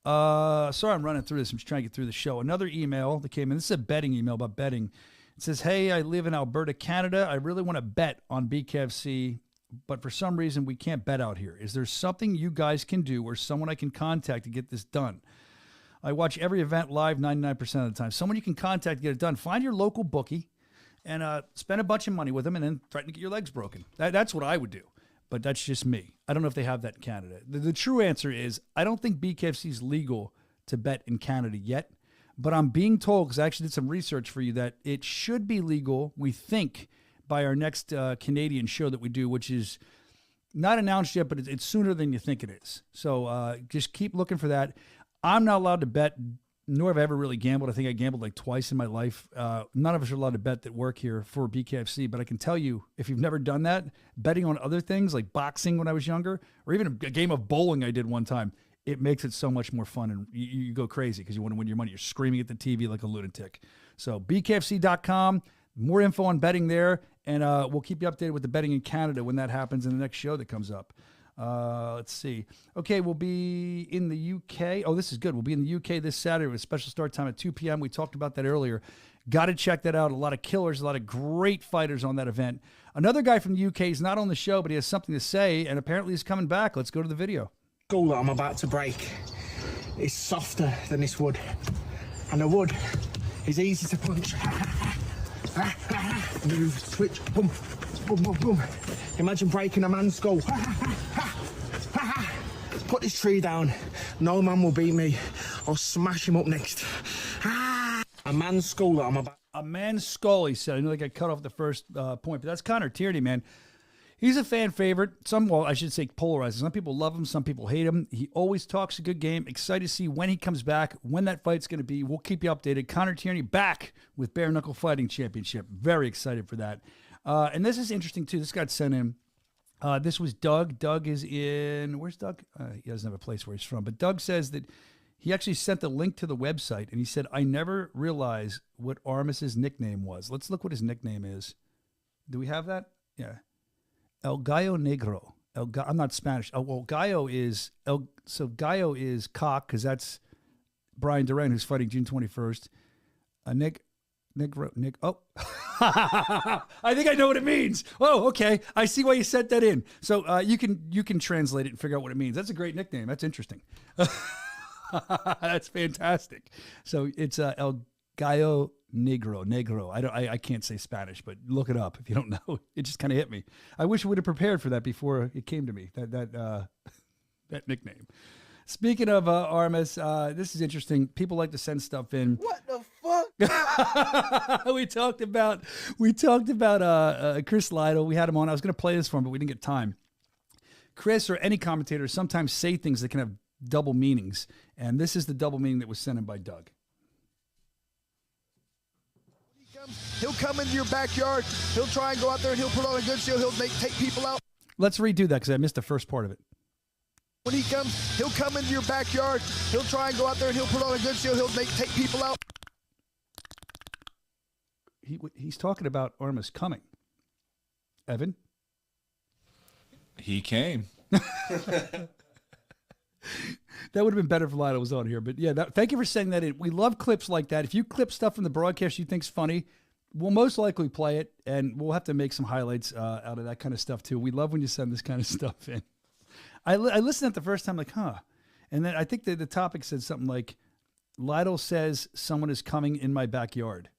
Sorry, I'm running through this. I'm just trying to get through the show. Another email that came in. This is a betting email about betting. It says, hey, I live in Alberta, Canada. I really want to bet on BKFC, but for some reason we can't bet out here. Is there something you guys can do or someone I can contact to get this done? I watch every event live 99% of the time. Someone you can contact to get it done. Find your local bookie and spend a bunch of money with them and then threaten to get your legs broken. That's what I would do, but that's just me. I don't know if they have that in Canada. The true answer is I don't think BKFC is legal to bet in Canada yet. But I'm being told, because I actually did some research for you, that it should be legal, we think, by our next Canadian show that we do, which is not announced yet, but it's sooner than you think it is. So just keep looking for that. I'm not allowed to bet, nor have I ever really gambled. I think I gambled like twice in my life. None of us are allowed to bet that work here for BKFC. But I can tell you, if you've never done that, betting on other things like boxing when I was younger, or even a game of bowling I did one time, it makes it so much more fun, and you go crazy because you want to win your money. You're screaming at the TV like a lunatic. So BKFC.com, more info on betting there, and we'll keep you updated with the betting in Canada when that happens in the next show that comes up. Let's see. Okay, we'll be in the UK. Oh, this is good. We'll be in the UK this Saturday with a special start time at 2 p.m. We talked about that earlier. Got to check that out. A lot of killers, a lot of great fighters on that event. Another guy from the UK is not on the show, but he has something to say, and apparently he's coming back. Let's go to the video. Goal that I'm about to break is softer than this wood, and the wood is easy to punch. Move, switch, boom, boom, boom, boom. Imagine breaking a man's skull. Put this tree down. No man will beat me. I'll smash him up next. A man's skull that I'm about. A man's skull, he said. I know they got cut off the first point, but that's Conor Tierney, man. He's a fan favorite. I should say polarizing. Some people love him. Some people hate him. He always talks a good game. Excited to see when he comes back, when that fight's going to be. We'll keep you updated. Conor Tierney back with Bare Knuckle Fighting Championship. Very excited for that. And this is interesting, too. This got sent in. This was Doug. Doug is in, where's Doug? He doesn't have a place where he's from. But Doug says that he actually sent the link to the website, and he said, I never realized what Armis's nickname was. Let's look what his nickname is. Do we have that? Yeah. El Gallo Negro. I'm not Spanish. Oh, well, Gallo is, Gallo is cock, because that's Brian Duran, who's fighting June 21st. Nick, oh. I think I know what it means. Oh, okay. I see why you sent that in. So you can translate it and figure out what it means. That's a great nickname. That's interesting. That's fantastic. So it's El Gallo Negro. I can't say Spanish, but look it up if you don't know. It just kind of hit me. I wish we would have prepared for that before it came to me. That nickname. Speaking of Armis, this is interesting. People like to send stuff in. What the fuck? we talked about Chris Lidle. We had him on. I was going to play this for him, but we didn't get time. Chris or any commentator sometimes say things that can have double meanings, and this is the double meaning that was sent in by Doug. He'll come into your backyard. He'll try and go out there and he'll put on a good show. He'll take people out. Let's redo that because I missed the first part of it. When he comes, he'll come into your backyard. He'll try and go out there and he'll put on a good show. He'll take people out. He's talking about Armis coming. Evan? He came. That would have been better if Lidle was on here. But yeah, thank you for saying that in. We love clips like that. If you clip stuff from the broadcast you think's funny, we'll most likely play it, and we'll have to make some highlights out of that kind of stuff too. We love when you send this kind of stuff in. I listened at the first time like, huh. And then I think that the topic said something like, Lidle says someone is coming in my backyard.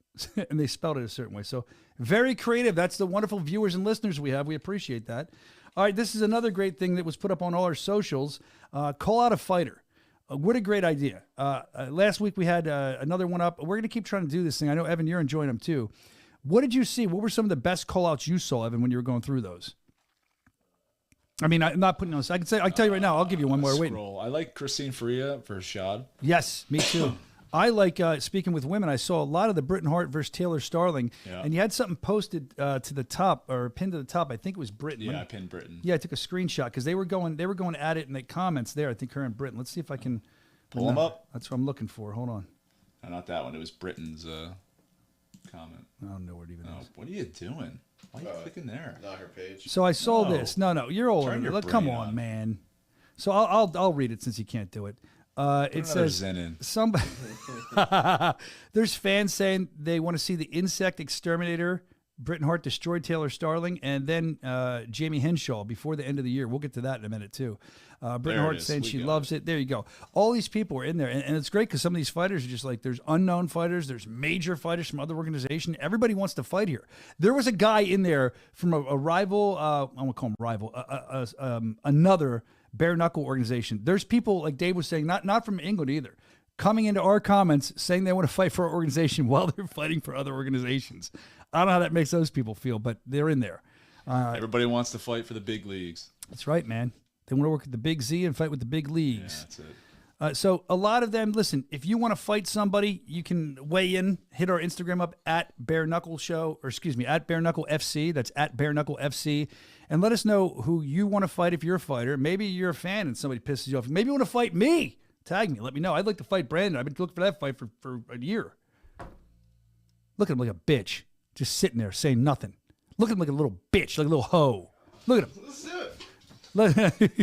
And they spelled it a certain way. So very creative. That's the wonderful viewers and listeners we have. We appreciate that. All right, this is another great thing that was put up on all our socials. Call out a fighter. What a great idea. Last week we had another one up. We're going to keep trying to do this thing. I know, Evan, you're enjoying them too. What did you see? What were some of the best call-outs you saw, Evan, when you were going through those? I mean, I'm not putting on. I can tell you right now. I'll give you one more. Wait. I like Christine Faria for Shad. Yes, me too. I like speaking with women. I saw a lot of the Britain Hart versus Taylor Starling, and you had something posted to the top or pinned to the top. I think it was Britain. Yeah, I pinned Britain. Yeah, I took a screenshot because they were going at it in the comments there. I think her and Britain. Let's see if I can pull them up. That's what I'm looking for. Hold on. No, not that one. It was Britain's comment. I don't know where it even is. What are you doing? Why are you clicking there? Not her page. So I saw this. No, you're old. Come on, man. man. So I'll read it since you can't do it. It says somebody. There's fans saying they want to see the insect exterminator. Britain Hart destroyed Taylor Starling, and then Jamie Henshaw before the end of the year. We'll get to that in a minute too. Britain Hart saying she loves it. There you go. All these people are in there, and it's great because some of these fighters are just like, there's unknown fighters, there's major fighters from other organizations. Everybody wants to fight here. There was a guy in there from a rival. I'm gonna call him rival. Another bare knuckle organization. There's people like Dave was saying, not from England either, coming into our comments saying they want to fight for our organization while they're fighting for other organizations. I don't know how that makes those people feel, but they're in there. Everybody wants to fight for the big leagues. That's right, man. They want to work at the big Z and fight with the big leagues. Yeah, that's it. So a lot of them, listen, if you want to fight somebody, you can weigh in, hit our Instagram up at Bare Knuckle Show, or excuse me, at Bare Knuckle FC. That's at Bare Knuckle FC. And let us know who you want to fight if you're a fighter. Maybe you're a fan and somebody pisses you off. Maybe you want to fight me. Tag me. Let me know. I'd like to fight Brandon. I've been looking for that fight for a year. Look at him like a bitch. Just sitting there saying nothing. Look at him like a little bitch, like a little hoe. Look at him. Let's do it.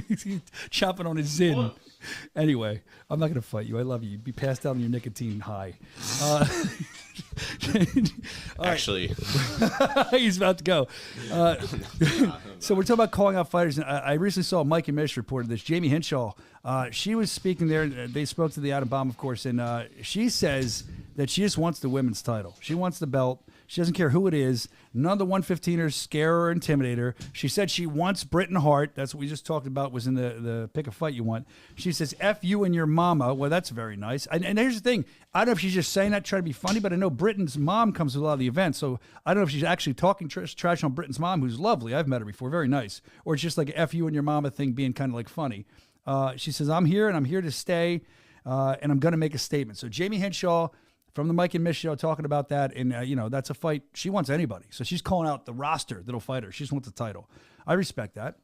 He's chopping on his zin. Anyway, I'm not going to fight you. I love you. You'd be passed out on your nicotine high. Actually. He's about to go. So we're talking about calling out fighters. I recently saw Mike and Mish reported this. Jamie Henshaw, she was speaking there. They spoke to the Atom Bomb, of course, and she says that she just wants the women's title. She wants the belt. She doesn't care who it is. None of the 115ers scare her or intimidate her. She said she wants Britain Hart. That's what we just talked about, was in the pick a fight you want. She says, F you and your mama. Well, that's very nice. And here's the thing. I don't know if she's just saying that, trying to be funny, but I know Britain's mom comes to a lot of the events. So I don't know if she's actually talking trash on Britain's mom, who's lovely. I've met her before. Very nice. Or it's just like an F you and your mama thing being kind of like funny. She says, I'm here and I'm here to stay. And I'm going to make a statement. So Jamie Henshaw, from the Mike and Mish show talking about that. And, that's a fight. She wants anybody. So she's calling out the roster that'll fight her. She just wants the title. I respect that.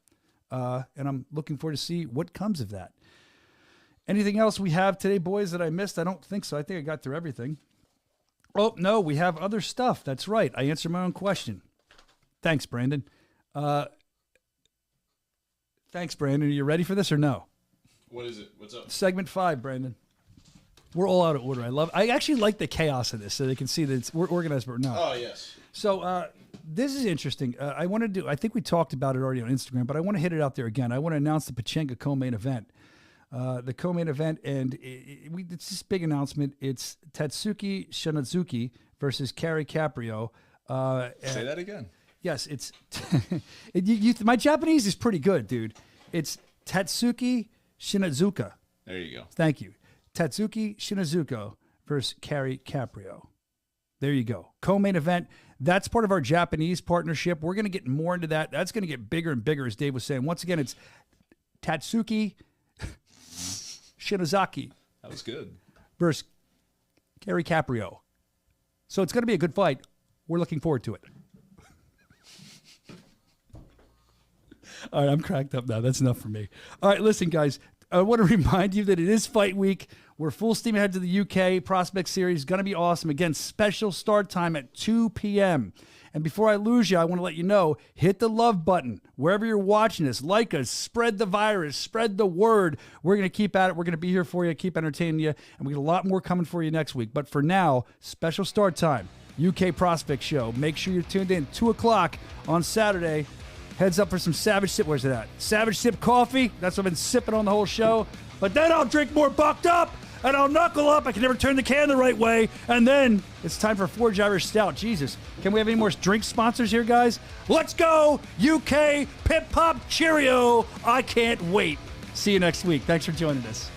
And I'm looking forward to see what comes of that. Anything else we have today, boys, that I missed? I don't think so. I think I got through everything. Oh, no, we have other stuff. That's right. I answered my own question. Thanks, Brandon. Thanks, Brandon. Are you ready for this or no? What is it? What's up? Segment 5, Brandon. We're all out of order. I actually like the chaos of this so they can see that we're organized, but no. Oh, yes. So this is interesting. I think we talked about it already on Instagram, but I want to hit it out there again. I want to announce the Pachenga co-main event. The co-main event, and it's this big announcement. It's Tatsuki Shinazuki versus Cari Caprio. Say that again. Yes, it's my Japanese is pretty good, dude. It's Tatsuki Shinazuka. There you go. Thank you. Tatsuki Shinazuka versus Cari Caprio. There you go. Co-main event. That's part of our Japanese partnership. We're going to get more into that. That's going to get bigger and bigger, as Dave was saying. Once again, it's Tatsuki Shinazaki. That was good. Versus Cari Caprio. So it's going to be a good fight. We're looking forward to it. All right, I'm cracked up now. That's enough for me. All right, listen, guys. I want to remind you that it is fight week. We're full steam ahead to the UK Prospect Series. Going to be awesome. Again, special start time at 2 p.m. And before I lose you, I want to let you know, hit the love button. Wherever you're watching this, like us, spread the virus, spread the word. We're going to keep at it. We're going to be here for you, keep entertaining you. And we got a lot more coming for you next week. But for now, special start time, UK Prospect Show. Make sure you're tuned in, 2 o'clock on Saturday. Heads up for some Savage Sip. Where's it at? Savage Sip coffee. That's what I've been sipping on the whole show. But then I'll drink more Bucked Up, and I'll knuckle up. I can never turn the can the right way. And then it's time for Forge Irish Stout. Jesus. Can we have any more drink sponsors here, guys? Let's go, UK Pip Pop Cheerio. I can't wait. See you next week. Thanks for joining us.